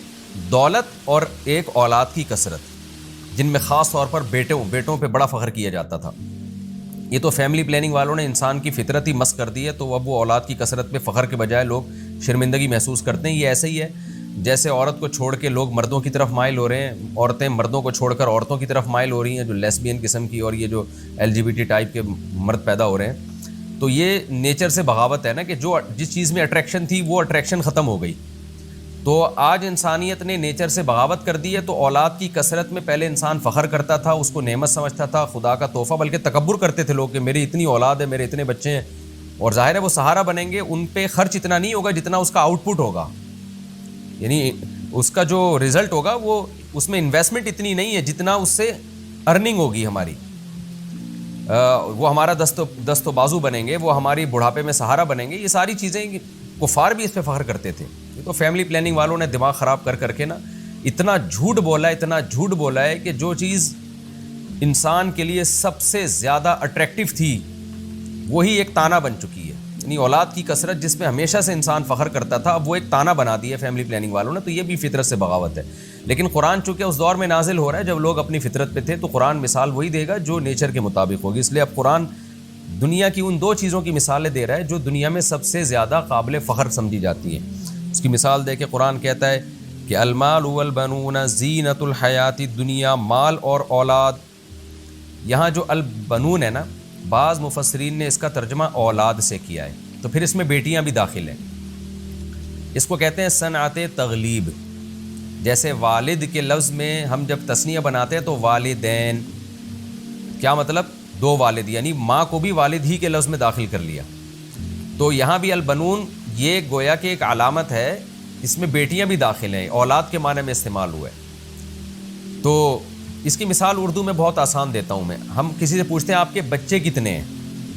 دولت اور ایک اولاد کی کثرت، جن میں خاص طور پر بیٹوں پہ بڑا فخر کیا جاتا تھا۔ یہ تو فیملی پلاننگ والوں نے انسان کی فطرت ہی مسخ کر دی ہے، تو اب وہ اولاد کی کثرت پہ فخر کے بجائے لوگ شرمندگی محسوس کرتے ہیں۔ یہ ایسے ہی ہے جیسے عورت کو چھوڑ کے لوگ مردوں کی طرف مائل ہو رہے ہیں، عورتیں مردوں کو چھوڑ کر عورتوں کی طرف مائل ہو رہی ہیں، جو لیسبین قسم کی اور یہ جو LGBT ٹائپ کے مرد پیدا ہو رہے ہیں۔ تو یہ نیچر سے بغاوت ہے نا، کہ جس چیز میں اٹریکشن تھی وہ اٹریکشن ختم ہو گئی۔ تو آج انسانیت نے نیچر سے بغاوت کر دی ہے، تو اولاد کی کثرت میں پہلے انسان فخر کرتا تھا، اس کو نعمت سمجھتا تھا، خدا کا تحفہ، بلکہ تکبر کرتے تھے لوگ کہ میری اتنی اولاد ہے، میرے اتنے بچے ہیں، اور ظاہر ہے وہ سہارا بنیں گے، ان پہ خرچ اتنا نہیں ہوگا جتنا اس کا آؤٹ پٹ ہوگا، یعنی اس کا جو رزلٹ ہوگا وہ اس میں انویسٹمنٹ اتنی نہیں ہے جتنا اس سے ارننگ ہوگی ہماری۔ وہ ہمارا دست و بازو بنیں گے، وہ ہماری بڑھاپے میں سہارا بنیں گے، یہ ساری چیزیں کفار بھی اس پہ فخر کرتے تھے۔ یہ تو فیملی پلاننگ والوں نے دماغ خراب کر کے نا اتنا جھوٹ بولا ہے کہ جو چیز انسان کے لیے سب سے زیادہ اٹریکٹیو تھی وہی ایک تانا بن چکی ہے، یعنی اولاد کی کثرت جس پہ ہمیشہ سے انسان فخر کرتا تھا، اب وہ ایک تانا بنا دی ہے فیملی پلاننگ والوں نے۔ تو یہ بھی فطرت سے بغاوت ہے، لیکن قرآن چونکہ اس دور میں نازل ہو رہا ہے جب لوگ اپنی فطرت پہ تھے، تو قرآن مثال وہی دے گا جو نیچر کے مطابق ہوگی۔ اس لیے اب قرآن دنیا کی ان دو چیزوں کی مثالیں دے رہا ہے جو دنیا میں سب سے زیادہ قابل فخر سمجھی جاتی ہیں۔ اس کی مثال دے کے قرآن کہتا ہے کہ المال والبنون زینت الحیات الدنیا، مال اور اولاد، یہاں جو البنون ہے نا، بعض مفسرین نے اس کا ترجمہ اولاد سے کیا ہے، تو پھر اس میں بیٹیاں بھی داخل ہیں۔ اس کو کہتے ہیں صنعت تغلیب، جیسے والد کے لفظ میں ہم جب تثنیہ بناتے ہیں تو والدین، کیا مطلب؟ دو والد، یعنی ماں کو بھی والد ہی کے لفظ میں داخل کر لیا۔ تو یہاں بھی البنون یہ گویا کہ ایک علامت ہے، اس میں بیٹیاں بھی داخل ہیں، اولاد کے معنی میں استعمال ہوا ہے۔ تو اس کی مثال اردو میں بہت آسان دیتا ہوں میں، ہم کسی سے پوچھتے ہیں آپ کے بچے کتنے ہیں،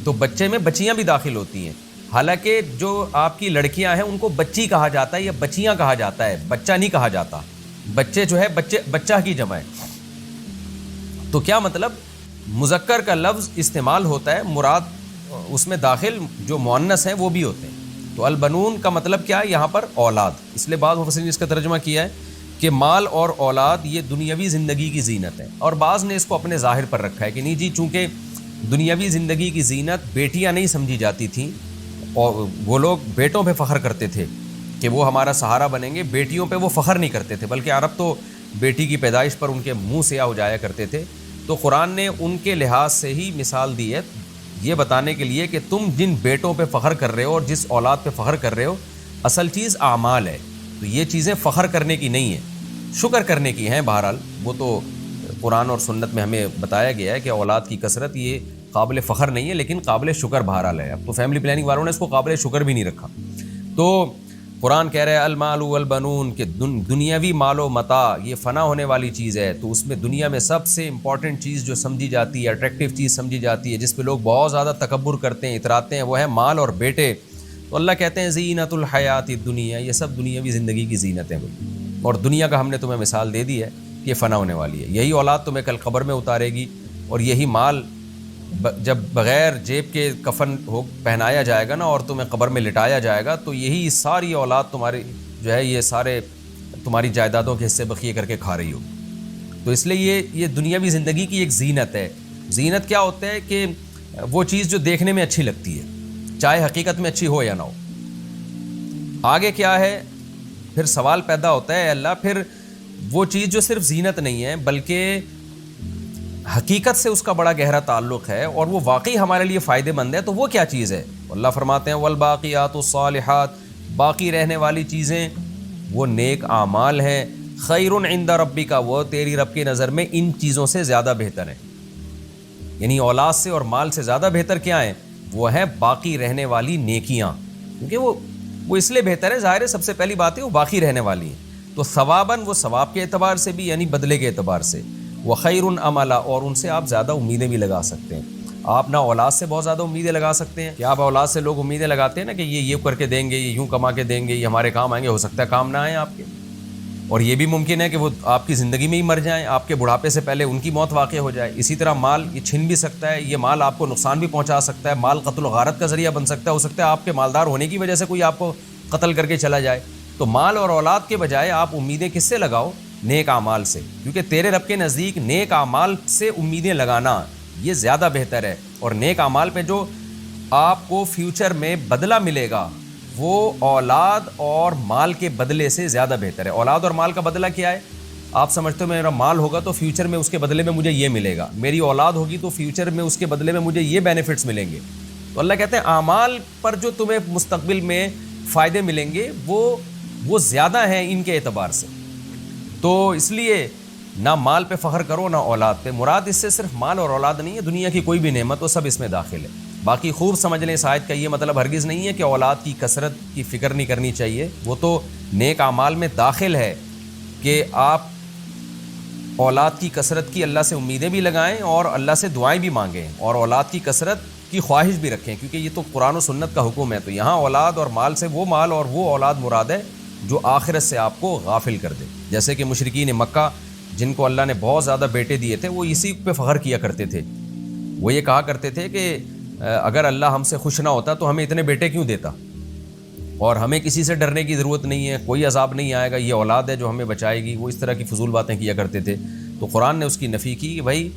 تو بچے میں بچیاں بھی داخل ہوتی ہیں، حالانکہ جو آپ کی لڑکیاں ہیں ان کو بچی کہا جاتا ہے یا بچیاں کہا جاتا ہے، بچہ نہیں کہا جاتا، بچے جو ہے بچہ کی جمع ہے۔ تو کیا مطلب؟ مذکر کا لفظ استعمال ہوتا ہے، مراد اس میں داخل جو مؤنث ہیں وہ بھی ہوتے ہیں۔ تو البنون کا مطلب کیا ہے یہاں پر؟ اولاد۔ اس لیے بعض مفسرین نے اس کا ترجمہ کیا ہے کہ مال اور اولاد یہ دنیاوی زندگی کی زینت ہے، اور بعض نے اس کو اپنے ظاہر پر رکھا ہے کہ نہیں جی، چونکہ دنیاوی زندگی کی زینت بیٹیاں نہیں سمجھی جاتی تھیں، اور وہ لوگ بیٹوں پہ فخر کرتے تھے کہ وہ ہمارا سہارا بنیں گے، بیٹیوں پہ وہ فخر نہیں کرتے تھے، بلکہ عرب تو بیٹی کی پیدائش پر ان کے منہ سیاہ ہو جایا کرتے تھے۔ تو قرآن نے ان کے لحاظ سے ہی مثال دی ہے، یہ بتانے کے لیے کہ تم جن بیٹوں پہ فخر کر رہے ہو اور جس اولاد پہ فخر کر رہے ہو، اصل چیز اعمال ہے، تو یہ چیزیں فخر کرنے کی نہیں ہیں، شکر کرنے کی ہیں۔ بہرحال وہ تو قرآن اور سنت میں ہمیں بتایا گیا ہے کہ اولاد کی کثرت یہ قابل فخر نہیں ہے، لیکن قابل شکر بہرحال ہے۔ اب تو فیملی پلاننگ والوں نے اس کو قابل شکر بھی نہیں رکھا۔ تو قرآن کہہ رہا ہے المال والبنون، کہ دنیاوی مال و متاع یہ فنا ہونے والی چیز ہے، تو اس میں دنیا میں سب سے امپورٹنٹ چیز جو سمجھی جاتی ہے، اٹریکٹیو چیز سمجھی جاتی ہے، جس پہ لوگ بہت زیادہ تکبر کرتے ہیں، اتراتے ہیں، وہ ہے مال اور بیٹے۔ تو اللہ کہتے ہیں زینت الحیات الدنیا، یہ سب دنیاوی زندگی کی زینت ہیں بھائی، اور دنیا کا ہم نے تمہیں مثال دے دی ہے کہ یہ فنا ہونے والی ہے۔ یہی اولاد تمہیں کل قبر میں اتارے گی، اور یہی مال جب بغیر جیب کے کفن پہنایا جائے گا نا اور تمہیں قبر میں لٹایا جائے گا، تو یہی ساری اولاد تمہاری جو ہے یہ سارے تمہاری جائیدادوں کے حصے بخیے کر کے کھا رہی ہو۔ تو اس لیے یہ دنیاوی زندگی کی ایک زینت ہے۔ زینت کیا ہوتا ہے کہ وہ چیز جو دیکھنے میں اچھی لگتی ہے، چاہے حقیقت میں اچھی ہو یا نہ ہو، آگے کیا ہے؟ پھر سوال پیدا ہوتا ہے اللہ پھر وہ چیز جو صرف زینت نہیں ہے بلکہ حقیقت سے اس کا بڑا گہرا تعلق ہے اور وہ واقعی ہمارے لیے فائدے مند ہے، تو وہ کیا چیز ہے؟ اللہ فرماتے ہیں والباقیات الصالحات، باقی رہنے والی چیزیں وہ نیک اعمال ہیں، خیر عند ربک، وہ تیری رب کی نظر میں ان چیزوں سے زیادہ بہتر ہیں۔ یعنی اولاد سے اور مال سے زیادہ بہتر کیا ہیں؟ وہ ہیں باقی رہنے والی نیکیاں، کیونکہ وہ اس لیے بہتر ہے، ظاہر ہے سب سے پہلی بات ہے وہ باقی رہنے والی ہیں، تو ثواباً وہ ثواب کے اعتبار سے بھی یعنی بدلے کے اعتبار سے، وخیر عملا، اور ان سے آپ زیادہ امیدیں بھی لگا سکتے ہیں۔ آپ نہ اولاد سے بہت زیادہ امیدیں لگا سکتے ہیں کہ آپ اولاد سے لوگ امیدیں لگاتے ہیں نا کہ یہ کر کے دیں گے، یہ یوں کما کے دیں گے، یہ ہمارے کام آئیں گے، ہو سکتا ہے کام نہ آئیں آپ کے، اور یہ بھی ممکن ہے کہ وہ آپ کی زندگی میں ہی مر جائیں، آپ کے بڑھاپے سے پہلے ان کی موت واقع ہو جائے۔ اسی طرح مال یہ چھن بھی سکتا ہے، یہ مال آپ کو نقصان بھی پہنچا سکتا ہے، مال قتل و غارت کا ذریعہ بن سکتا ہے، ہو سکتا ہے آپ کے مالدار ہونے کی وجہ سے کوئی آپ کو قتل کر کے چلا جائے۔ تو مال اور اولاد کے بجائے آپ امیدیں کس سے لگاؤ؟ نیک اعمال سے، کیونکہ تیرے رب کے نزدیک نیک اعمال سے امیدیں لگانا یہ زیادہ بہتر ہے، اور نیک اعمال پہ جو آپ کو فیوچر میں بدلہ ملے گا وہ اولاد اور مال کے بدلے سے زیادہ بہتر ہے۔ اولاد اور مال کا بدلہ کیا ہے؟ آپ سمجھتے ہو میرا مال ہوگا تو فیوچر میں اس کے بدلے میں مجھے یہ ملے گا، میری اولاد ہوگی تو فیوچر میں اس کے بدلے میں مجھے یہ بینیفٹس ملیں گے۔ تو اللہ کہتے ہیں اعمال پر جو تمہیں مستقبل میں فائدے ملیں گے وہ زیادہ ہیں ان کے اعتبار سے۔ تو اس لیے نہ مال پہ فخر کرو نہ اولاد پہ، مراد اس سے صرف مال اور اولاد نہیں ہے، دنیا کی کوئی بھی نعمت وہ سب اس میں داخل ہے۔ باقی خوب سمجھ لیں اس آیت کا یہ مطلب ہرگز نہیں ہے کہ اولاد کی کثرت کی فکر نہیں کرنی چاہیے، وہ تو نیک اعمال میں داخل ہے کہ آپ اولاد کی کثرت کی اللہ سے امیدیں بھی لگائیں اور اللہ سے دعائیں بھی مانگیں اور اولاد کی کثرت کی خواہش بھی رکھیں، کیونکہ یہ تو قرآن و سنت کا حکم ہے۔ تو یہاں اولاد اور مال سے وہ مال اور وہ اولاد مراد ہے جو آخرت سے آپ کو غافل کر دے، جیسے کہ مشرکین مکہ جن کو اللہ نے بہت زیادہ بیٹے دیے تھے وہ اسی پہ فخر کیا کرتے تھے۔ وہ یہ کہا کرتے تھے کہ اگر اللہ ہم سے خوش نہ ہوتا تو ہمیں اتنے بیٹے کیوں دیتا، اور ہمیں کسی سے ڈرنے کی ضرورت نہیں ہے، کوئی عذاب نہیں آئے گا، یہ اولاد ہے جو ہمیں بچائے گی۔ وہ اس طرح کی فضول باتیں کیا کرتے تھے۔ تو قرآن نے اس کی نفی کی کہ بھائی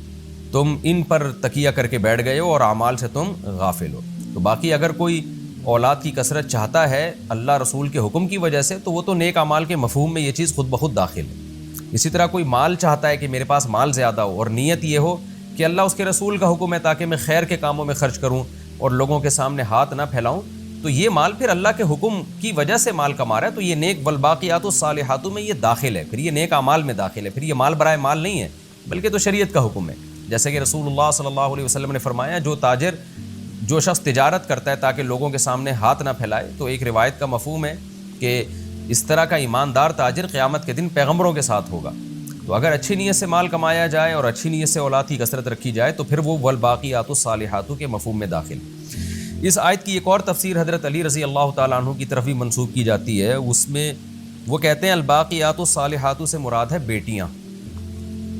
تم ان پر تکیہ کر کے بیٹھ گئے ہو اور اعمال سے تم غافل ہو۔ تو باقی اگر کوئی اولاد کی کثرت چاہتا ہے اللہ رسول کے حکم کی وجہ سے تو وہ تو نیک اعمال کے مفہوم میں یہ چیز خود بخود داخل ہے۔ اسی طرح کوئی مال چاہتا ہے کہ میرے پاس مال زیادہ ہو اور نیت یہ ہو کہ اللہ اس کے رسول کا حکم ہے تاکہ میں خیر کے کاموں میں خرچ کروں اور لوگوں کے سامنے ہاتھ نہ پھیلاؤں، تو یہ مال پھر اللہ کے حکم کی وجہ سے مال کما رہا ہے، تو یہ نیک والباقیات الصالحات میں یہ داخل ہے، پھر یہ نیک اعمال میں داخل ہے، پھر یہ مال برائے مال نہیں ہے بلکہ تو شریعت کا حکم ہے۔ جیسے کہ رسول اللہ صلی اللہ علیہ وسلم نے فرمایا جو شخص تجارت کرتا ہے تاکہ لوگوں کے سامنے ہاتھ نہ پھیلائے، تو ایک روایت کا مفہوم ہے کہ اس طرح کا ایماندار تاجر قیامت کے دن پیغمبروں کے ساتھ ہوگا۔ تو اگر اچھی نیت سے مال کمایا جائے اور اچھی نیت سے اولاد کی کثرت رکھی جائے تو پھر وہ والباقیات الصالحات کے مفہوم میں داخل۔ اس آیت کی ایک اور تفسیر حضرت علی رضی اللہ تعالیٰ عنہ کی طرف بھی منسوب کی جاتی ہے، اس میں وہ کہتے ہیں الباقیات الصالحات سے مراد ہے بیٹیاں۔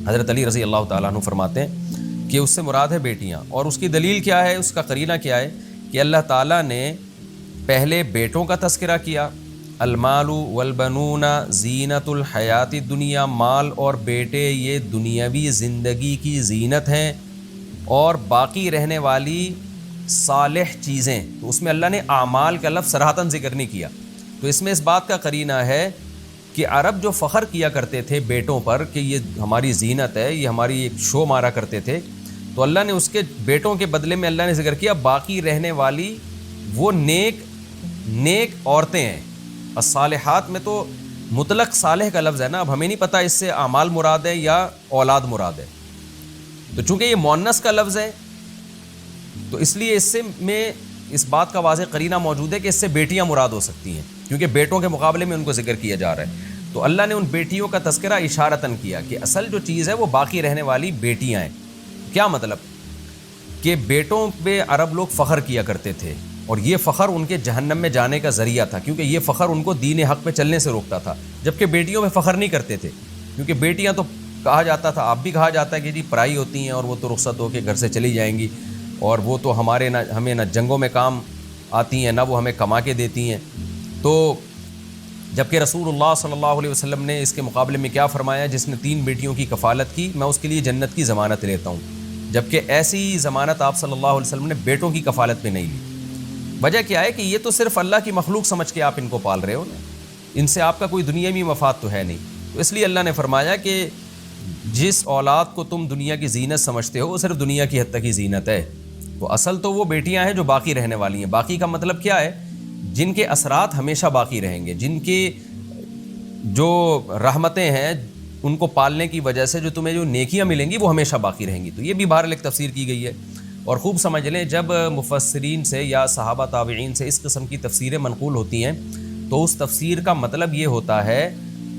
حضرت علی رضی اللہ تعالیٰ عنہ فرماتے ہیں کہ اس سے مراد ہے بیٹیاں، اور اس کی دلیل کیا ہے، اس کا قرینہ کیا ہے کہ اللہ تعالیٰ نے پہلے بیٹوں کا تذکرہ کیا، المال والبنون زینت الحیات الدنیا، مال اور بیٹے یہ دنیاوی زندگی کی زینت ہیں، اور باقی رہنے والی صالح چیزیں، تو اس میں اللہ نے اعمال کا لفظ صراحتاً ذکر نہیں کیا۔ تو اس میں اس بات کا قرینہ ہے کہ عرب جو فخر کیا کرتے تھے بیٹوں پر کہ یہ ہماری زینت ہے، یہ ہماری ایک شو مارا کرتے تھے، تو اللہ نے اس کے بیٹوں کے بدلے میں اللہ نے ذکر کیا باقی رہنے والی وہ نیک عورتیں ہیں۔ الصالحات میں تو مطلق صالح کا لفظ ہے نا، اب ہمیں نہیں پتہ اس سے اعمال مراد ہے یا اولاد مراد ہے، تو چونکہ یہ مؤنث کا لفظ ہے تو اس لیے اس سے میں اس بات کا واضح قرینہ موجود ہے کہ اس سے بیٹیاں مراد ہو سکتی ہیں، کیونکہ بیٹوں کے مقابلے میں ان کو ذکر کیا جا رہا ہے۔ تو اللہ نے ان بیٹیوں کا تذکرہ اشارتاً کیا کہ اصل جو چیز ہے وہ باقی رہنے والی بیٹیاں ہیں۔ کیا مطلب کہ بیٹوں پہ عرب لوگ فخر کیا کرتے تھے، اور یہ فخر ان کے جہنم میں جانے کا ذریعہ تھا، کیونکہ یہ فخر ان کو دین حق پہ چلنے سے روکتا تھا، جبکہ بیٹیوں پہ فخر نہیں کرتے تھے، کیونکہ بیٹیاں تو کہا جاتا تھا، آپ بھی کہا جاتا ہے کہ جی پرائی ہوتی ہیں اور وہ تو رخصت ہو کے گھر سے چلی جائیں گی، اور وہ تو ہمیں نہ جنگوں میں کام آتی ہیں نہ وہ ہمیں کما کے دیتی ہیں۔ تو جبکہ رسول اللہ صلی اللہ علیہ وسلم نے اس کے مقابلے میں کیا فرمایا، جس نے 3 بیٹیوں کی کفالت کی میں اس کے لیے جنت کی ضمانت لیتا ہوں، جبکہ ایسی ضمانت آپ صلی اللہ علیہ وسلم نے بیٹوں کی کفالت پہ نہیں لی۔ وجہ کیا ہے کہ یہ تو صرف اللہ کی مخلوق سمجھ کے آپ ان کو پال رہے ہو نا، ان سے آپ کا کوئی دنیاوی مفاد تو ہے نہیں. تو اس لیے اللہ نے فرمایا کہ جس اولاد کو تم دنیا کی زینت سمجھتے ہو وہ صرف دنیا کی حد تک ہی زینت ہے. تو اصل تو وہ بیٹیاں ہیں جو باقی رہنے والی ہیں. باقی کا مطلب کیا ہے؟ جن کے اثرات ہمیشہ باقی رہیں گے، جن کے جو رحمتیں ہیں ان کو پالنے کی وجہ سے جو تمہیں جو نیکیاں ملیں گی وہ ہمیشہ باقی رہیں گی. تو یہ بھی بہرحال ایک تفسیر کی گئی ہے. اور خوب سمجھ لیں، جب مفسرین سے یا صحابہ تابعین سے اس قسم کی تفسیریں منقول ہوتی ہیں تو اس تفسیر کا مطلب یہ ہوتا ہے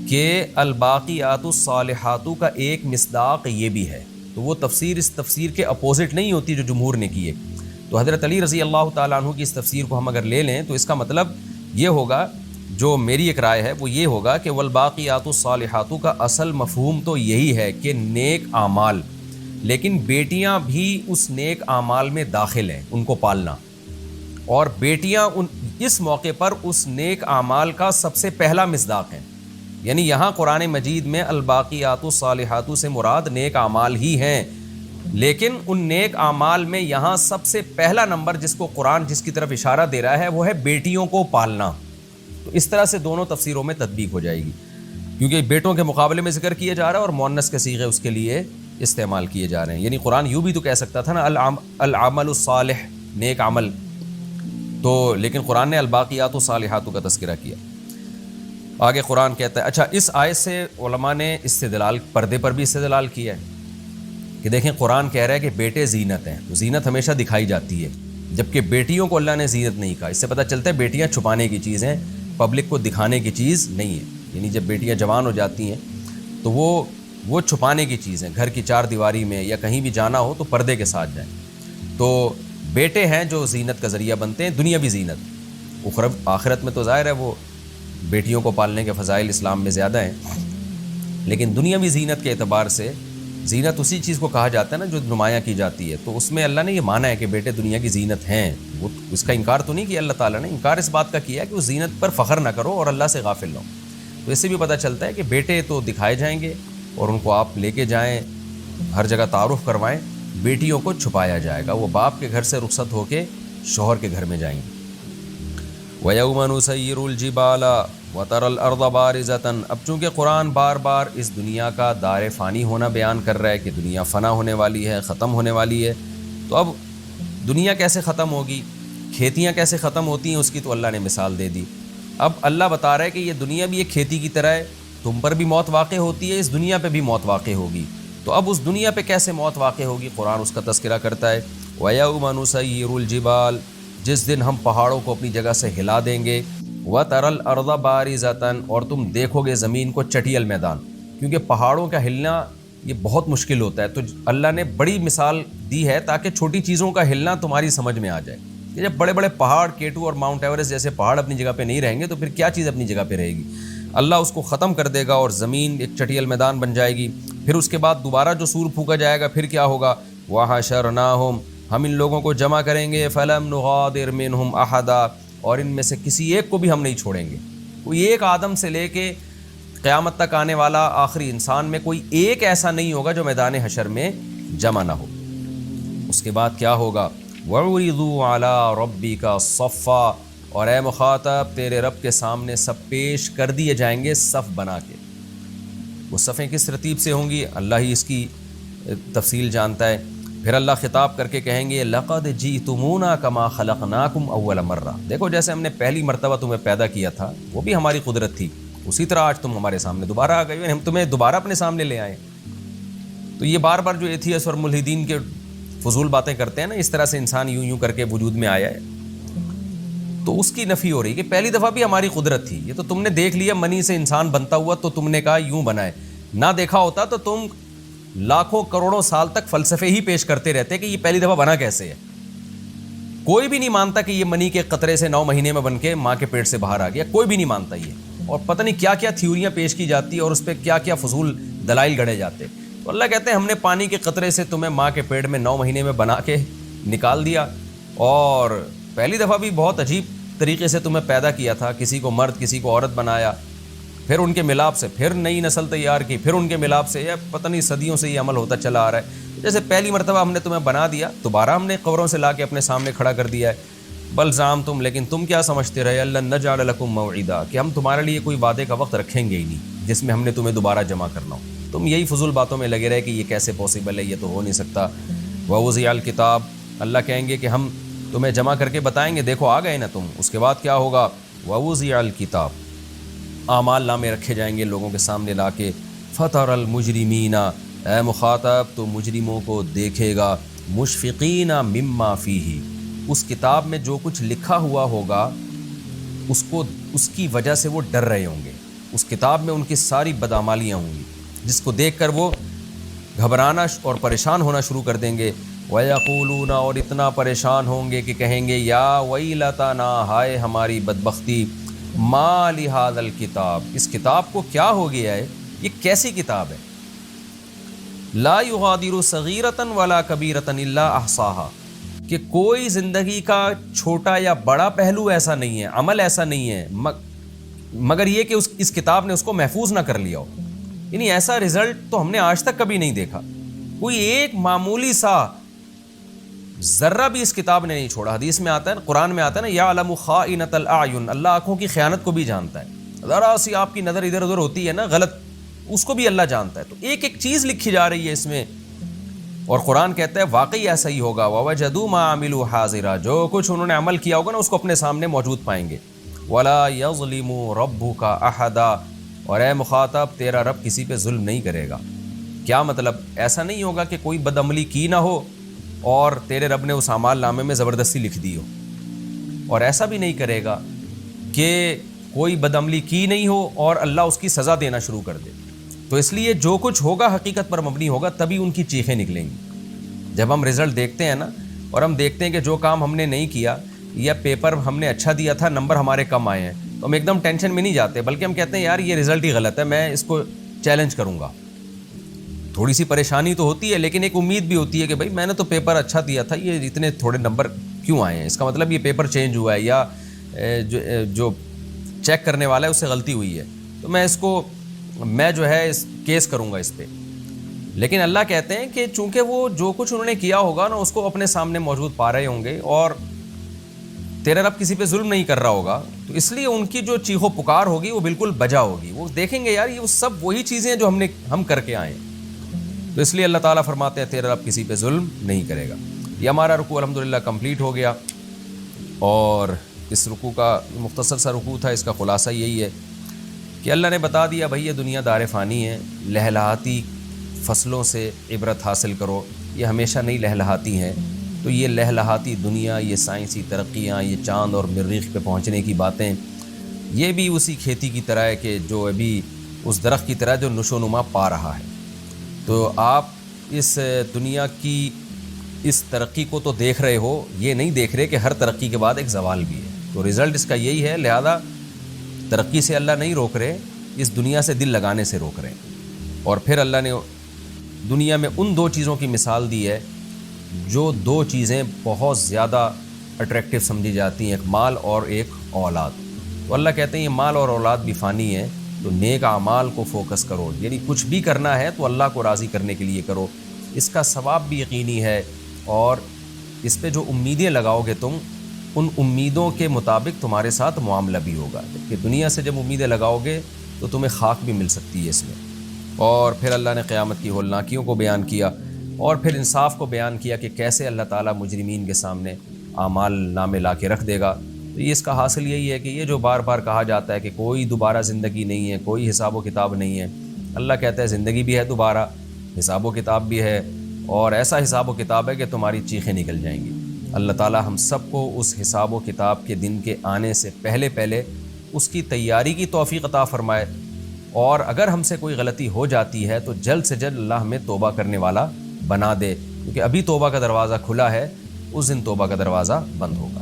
کہ الباقیات الصالحات کا ایک مصداق یہ بھی ہے. تو وہ تفسیر اس تفسیر کے اپوزٹ نہیں ہوتی جو جمہور نے کی ہے. تو حضرت علی رضی اللہ تعالیٰ عنہ کی اس تفسیر کو ہم اگر لے لیں تو اس کا مطلب یہ ہوگا، جو میری ایک رائے ہے وہ یہ ہوگا کہ والباقیات الصالحات کا اصل مفہوم تو یہی ہے کہ نیک اعمال، لیکن بیٹیاں بھی اس نیک اعمال میں داخل ہیں، ان کو پالنا. اور بیٹیاں اس موقع پر اس نیک اعمال کا سب سے پہلا مصداق ہیں. یعنی یہاں قرآن مجید میں الباقیات الصالحات سے مراد نیک اعمال ہی ہیں، لیکن ان نیک اعمال میں یہاں سب سے پہلا نمبر جس کو قرآن جس کی طرف اشارہ دے رہا ہے وہ ہے بیٹیوں کو پالنا. تو اس طرح سے دونوں تفسیروں میں تطبیق ہو جائے گی، کیونکہ بیٹوں کے مقابلے میں ذکر کیا جا رہا ہے اور مؤنث کے صیغے اس کے لیے استعمال کیے جا رہے ہیں. یعنی قرآن یوں بھی تو کہہ سکتا تھا نا العمل الصالح، نیک عمل، تو لیکن قرآن نے الباقیات الصالحات کا تذکرہ کیا. آگے قرآن کہتا ہے، اچھا اس آیت سے علماء نے استدلال، پردے پر بھی استدلال کیا ہے کہ دیکھیں قرآن کہہ رہا ہے کہ بیٹے زینت ہیں، تو زینت ہمیشہ دکھائی جاتی ہے، جبکہ بیٹیوں کو اللہ نے زینت نہیں کہا. اس سے پتہ چلتا ہے بیٹیاں چھپانے کی چیز ہیں، پبلک کو دکھانے کی چیز نہیں ہے. یعنی جب بیٹیاں جوان ہو جاتی ہیں تو وہ چھپانے کی چیز ہیں، گھر کی چار دیواری میں یا کہیں بھی جانا ہو تو پردے کے ساتھ جائیں. تو بیٹے ہیں جو زینت کا ذریعہ بنتے ہیں، دنیاوی زینت. آخرت میں تو ظاہر ہے وہ بیٹیوں کو پالنے کے فضائل اسلام میں زیادہ ہیں، لیکن دنیاوی زینت کے اعتبار سے زینت اسی چیز کو کہا جاتا ہے نا جو نمایاں کی جاتی ہے. تو اس میں اللہ نے یہ مانا ہے کہ بیٹے دنیا کی زینت ہیں. وہ اس کا انکار تو نہیں کیا اللہ تعالیٰ نے، انکار اس بات کا کیا ہے کہ اس زینت پر فخر نہ کرو اور اللہ سے غافل نہ ہو. تو اس سے بھی پتہ چلتا ہے کہ بیٹے تو دکھائے جائیں گے اور ان کو آپ لے کے جائیں، ہر جگہ تعارف کروائیں. بیٹیوں کو چھپایا جائے گا، وہ باپ کے گھر سے رخصت ہو کے شوہر کے گھر میں جائیں گے. وَيَوْمَ نُسَيِّرُ الْجِبَالَ وَتَرَى الْأَرْضَ بَارِزَةً. اب چونکہ قرآن بار بار اس دنیا کا دار فانی ہونا بیان کر رہا ہے کہ دنیا فنا ہونے والی ہے، ختم ہونے والی ہے، تو اب دنیا کیسے ختم ہوگی، کھیتیاں کیسے ختم ہوتی ہیں، اس کی تو اللہ نے مثال دے دی. اب اللہ بتا رہا ہے کہ یہ دنیا بھی ایک کھیتی کی طرح ہے، تم پر بھی موت واقع ہوتی ہے، اس دنیا پہ بھی موت واقع ہوگی. تو اب اس دنیا پہ کیسے موت واقع ہوگی، قرآن اس کا تذکرہ کرتا ہے. وَيَوْمَ نُسَيِّرُ الْجِبَالَ، جس دن ہم پہاڑوں کو اپنی جگہ سے ہلا دیں گے. وَتَرَى الْأَرْضَ بَارِزَةً، اور تم دیکھو گے زمین کو چٹیل میدان، کیونکہ پہاڑوں کا ہلنا یہ بہت مشکل ہوتا ہے. تو اللہ نے بڑی مثال دی ہے تاکہ چھوٹی چیزوں کا ہلنا تمہاری سمجھ میں آ جائے کہ جب بڑے بڑے پہاڑ K2 اور ماؤنٹ ایوریسٹ جیسے پہاڑ اپنی جگہ پہ نہیں رہیں گے تو پھر کیا چیز اپنی جگہ پہ رہے گی. اللہ اس کو ختم کر دے گا اور زمین ایک چٹیل میدان بن جائے گی. پھر اس کے بعد دوبارہ جو سور پھونکا جائے گا پھر کیا ہوگا، وَحَشَرْنَاهُمْ، ہم ان لوگوں کو جمع کریں گے، فَلَمْ نُغَادِرْ مِنْهُمْ أَحَدًا، اور ان میں سے کسی ایک کو بھی ہم نہیں چھوڑیں گے. کوئی ایک آدم سے لے کے قیامت تک آنے والا آخری انسان میں کوئی ایک ایسا نہیں ہوگا جو میدان حشر میں جمع نہ ہو. اس کے بعد کیا ہوگا، وَعُرِضُوا عَلَىٰ رَبِّكَ صَفًّا، اور اے مخاطب تیرے رب کے سامنے سب پیش کر دیے جائیں گے صف بنا کے. وہ صفیں کس ترتیب سے ہوں گی اللہ ہی اس کی تفصیل جانتا ہے. پھر اللہ خطاب کر کے کہیں گے لَقَدْ جِئْتُمُونَا كَمَا خَلَقْنَاكُمْ أَوَّلَ مَرَّةٍ، دیکھو جیسے ہم نے پہلی مرتبہ تمہیں پیدا کیا تھا وہ بھی ہماری قدرت تھی، اسی طرح آج تم ہمارے سامنے دوبارہ آ گئے، ہم تمہیں دوبارہ اپنے سامنے لے آئے. تو یہ بار بار جو ایتھیس اور ملحدین کے فضول باتیں کرتے ہیں نا، اس طرح سے انسان یوں کر کے وجود میں آیا ہے، تو اس کی نفی ہو رہی کہ پہلی دفعہ بھی ہماری قدرت تھی. یہ تو تم نے دیکھ لیا منی سے انسان بنتا ہوا تو تم نے کہا یوں بنا ہے، نہ دیکھا ہوتا تو تم لاکھوں کروڑوں سال تک فلسفے ہی پیش کرتے رہتے کہ یہ پہلی دفعہ بنا کیسے ہے. کوئی بھی نہیں مانتا کہ یہ منی کے قطرے سے 9 مہینے میں بن کے ماں کے پیٹ سے باہر آ گیا، کوئی بھی نہیں مانتا یہ. اور پتہ نہیں کیا کیا تھیوریاں پیش کی جاتی اور اس پہ کیا کیا فضول دلائل گڑے جاتے. تو اللہ کہتے ہیں ہم نے پانی کے قطرے سے تمہیں ماں کے پیٹ میں 9 مہینے میں بنا کے نکال دیا، اور پہلی دفعہ بھی بہت عجیب طریقے سے تمہیں پیدا کیا تھا، کسی کو مرد کسی کو عورت بنایا، پھر ان کے ملاپ سے پھر نئی نسل تیار کی، پھر ان کے ملاپ سے، یا پتہ نہیں صدیوں سے یہ عمل ہوتا چلا آ رہا ہے. جیسے پہلی مرتبہ ہم نے تمہیں بنا دیا، دوبارہ ہم نے قبروں سے لا کے اپنے سامنے کھڑا کر دیا ہے. بل زعمتم، لیکن تم کیا سمجھتے رہے، اللہ نجعل لکم موعدا، کہ ہم تمہارے لیے کوئی وعدے کا وقت رکھیں گے ہی نہیں جس میں ہم نے تمہیں دوبارہ جمع کرنا ہو. تم یہی فضول باتوں میں لگے رہے کہ یہ کیسے پاسبل ہے، یہ تو ہو نہیں سکتا. ووضع الکتاب، اللہ کہیں گے کہ ہم تمہیں جمع کر کے بتائیں گے، دیکھو آ گئے نا تم. اس کے بعد کیا ہوگا، ووضع الکتاب، اعمال نامے رکھے جائیں گے لوگوں کے سامنے لا کے. فتر المجرمین، اے مخاطب تو مجرموں کو دیکھے گا، مشفقین مما فیہ، اس کتاب میں جو کچھ لکھا ہوا ہوگا اس کی وجہ سے وہ ڈر رہے ہوں گے. اس کتاب میں ان کی ساری بدعمالیاں ہوں گی جس کو دیکھ کر وہ گھبرانا اور پریشان ہونا شروع کر دیں گے. وَيَقُولُونَ، اور اتنا پریشان ہوں گے کہ کہیں گے یا وَيْلَتَنَا، ہائے ہماری بدبختی، مَا لِهَذَا الْكِتَابِ، اس کتاب کو کیا ہو گیا ہے، یہ کیسی کتاب ہے. لا یغادر صغیرۃ ولا کبیرۃ الا احصاها، کہ کوئی زندگی کا چھوٹا یا بڑا پہلو ایسا نہیں ہے، عمل ایسا نہیں ہے مگر یہ کہ اس کتاب نے اس کو محفوظ نہ کر لیا ہو. یعنی ایسا رزلٹ تو ہم نے آج تک کبھی نہیں دیکھا. کوئی ایک معمولی سا ذرہ بھی اس کتاب نے نہیں چھوڑا. حدیث میں آتا ہے، قرآن میں آتا ہے نا، یعلم خائنۃ الاعین، اللہ آنکھوں کی خیانت کو بھی جانتا ہے. ذرا سی آپ کی نظر ادھر ادھر ہوتی ہے نا غلط، اس کو بھی اللہ جانتا ہے. تو ایک ایک چیز لکھی جا رہی ہے اس میں، اور قرآن کہتا ہے واقعی ایسا ہی ہوگا. وَوَجَدُوا مَا عَمِلُوا حَاضِرًا، جو کچھ انہوں نے عمل کیا ہوگا نا اس کو اپنے سامنے موجود پائیں گے. وَلَا يَظْلِمُ رَبُّكَ أَحَدًا، اور اے مخاطب تیرا رب کسی پہ ظلم نہیں کرے گا. کیا مطلب، ایسا نہیں ہوگا کہ کوئی بدعملی کی نہ ہو اور تیرے رب نے اس اعمال نامے میں زبردستی لکھ دی ہو، اور ایسا بھی نہیں کرے گا کہ کوئی بدعملی کی نہیں ہو اور اللہ اس کی سزا دینا شروع کر دے. تو اس لیے جو کچھ ہوگا حقیقت پر مبنی ہوگا، تبھی ان کی چیخیں نکلیں گی. جب ہم رزلٹ دیکھتے ہیں نا اور ہم دیکھتے ہیں کہ جو کام ہم نے نہیں کیا یا پیپر ہم نے اچھا دیا تھا نمبر ہمارے کم آئے ہیں، تو ہم ایک دم ٹینشن میں نہیں جاتے، بلکہ ہم کہتے ہیں یار یہ رزلٹ ہی غلط ہے، میں اس کو چیلنج کروں گا. تھوڑی سی پریشانی تو ہوتی ہے لیکن ایک امید بھی ہوتی ہے کہ بھائی میں نے تو پیپر اچھا دیا تھا، یہ اتنے تھوڑے نمبر کیوں آئے ہیں، اس کا مطلب یہ پیپر چینج ہوا ہے یا جو چیک کرنے والا ہے اس سے غلطی ہوئی ہے، تو میں جو ہے اس کیس کروں گا اس پہ. لیکن اللہ کہتے ہیں کہ چونکہ وہ جو کچھ انہوں نے کیا ہوگا نا اس کو اپنے سامنے موجود پا رہے ہوں گے، اور تیرا رب کسی پہ ظلم نہیں کر رہا ہوگا، تو اس لیے ان کی جو چیخ و پکار ہوگی وہ بالکل بجا ہوگی. وہ دیکھیں گے یار یہ سب وہی چیزیں ہیں جو ہم کر کے آئے ہیں. تو اس لیے اللہ تعالیٰ فرماتے ہیں تیرا رب کسی پہ ظلم نہیں کرے گا. یہ ہمارا رکوع الحمدللہ کمپلیٹ ہو گیا، اور اس رکوع کا مختصر سا رکوع تھا. اس کا خلاصہ یہی ہے کہ اللہ نے بتا دیا بھائی یہ دنیا دار فانی ہے، لہلہاتی فصلوں سے عبرت حاصل کرو، یہ ہمیشہ نہیں لہلہاتی ہیں. تو یہ لہلہاتی دنیا، یہ سائنسی ترقیاں، یہ چاند اور مریخ پہ پہنچنے کی باتیں، یہ بھی اسی کھیتی کی طرح ہے کہ جو ابھی اس درخت کی طرح جو نشو و نما پا رہا ہے. تو آپ اس دنیا کی اس ترقی کو تو دیکھ رہے ہو، یہ نہیں دیکھ رہے کہ ہر ترقی کے بعد ایک زوال بھی ہے. تو رزلٹ اس کا یہی ہے، لہذا ترقی سے اللہ نہیں روک رہے، اس دنیا سے دل لگانے سے روک رہے ہیں. اور پھر اللہ نے دنیا میں ان دو چیزوں کی مثال دی ہے جو دو چیزیں بہت زیادہ اٹریکٹیو سمجھی جاتی ہیں، ایک مال اور ایک اولاد. تو اللہ کہتے ہیں یہ مال اور اولاد بھی فانی ہے، تو نیک اعمال کو فوکس کرو. یعنی کچھ بھی کرنا ہے تو اللہ کو راضی کرنے کے لیے کرو، اس کا ثواب بھی یقینی ہے، اور اس پہ جو امیدیں لگاؤ گے تم، ان امیدوں کے مطابق تمہارے ساتھ معاملہ بھی ہوگا. کہ دنیا سے جب امیدیں لگاؤ گے تو تمہیں خاک بھی مل سکتی ہے اس میں. اور پھر اللہ نے قیامت کی ہولناکیوں کو بیان کیا، اور پھر انصاف کو بیان کیا کہ کیسے اللہ تعالیٰ مجرمین کے سامنے اعمال نامے لا کے رکھ دے گا. تو یہ اس کا حاصل یہی ہے کہ یہ جو بار بار کہا جاتا ہے کہ کوئی دوبارہ زندگی نہیں ہے، کوئی حساب و کتاب نہیں ہے، اللہ کہتا ہے زندگی بھی ہے دوبارہ، حساب و کتاب بھی ہے، اور ایسا حساب و کتاب ہے کہ تمہاری چیخیں نکل جائیں گی. اللہ تعالیٰ ہم سب کو اس حساب و کتاب کے دن کے آنے سے پہلے اس کی تیاری کی توفیق عطا فرمائے. اور اگر ہم سے کوئی غلطی ہو جاتی ہے تو جلد سے جلد اللہ ہمیں توبہ کرنے والا بنا دے، کیونکہ ابھی توبہ کا دروازہ کھلا ہے، اس دن توبہ کا دروازہ بند ہوگا.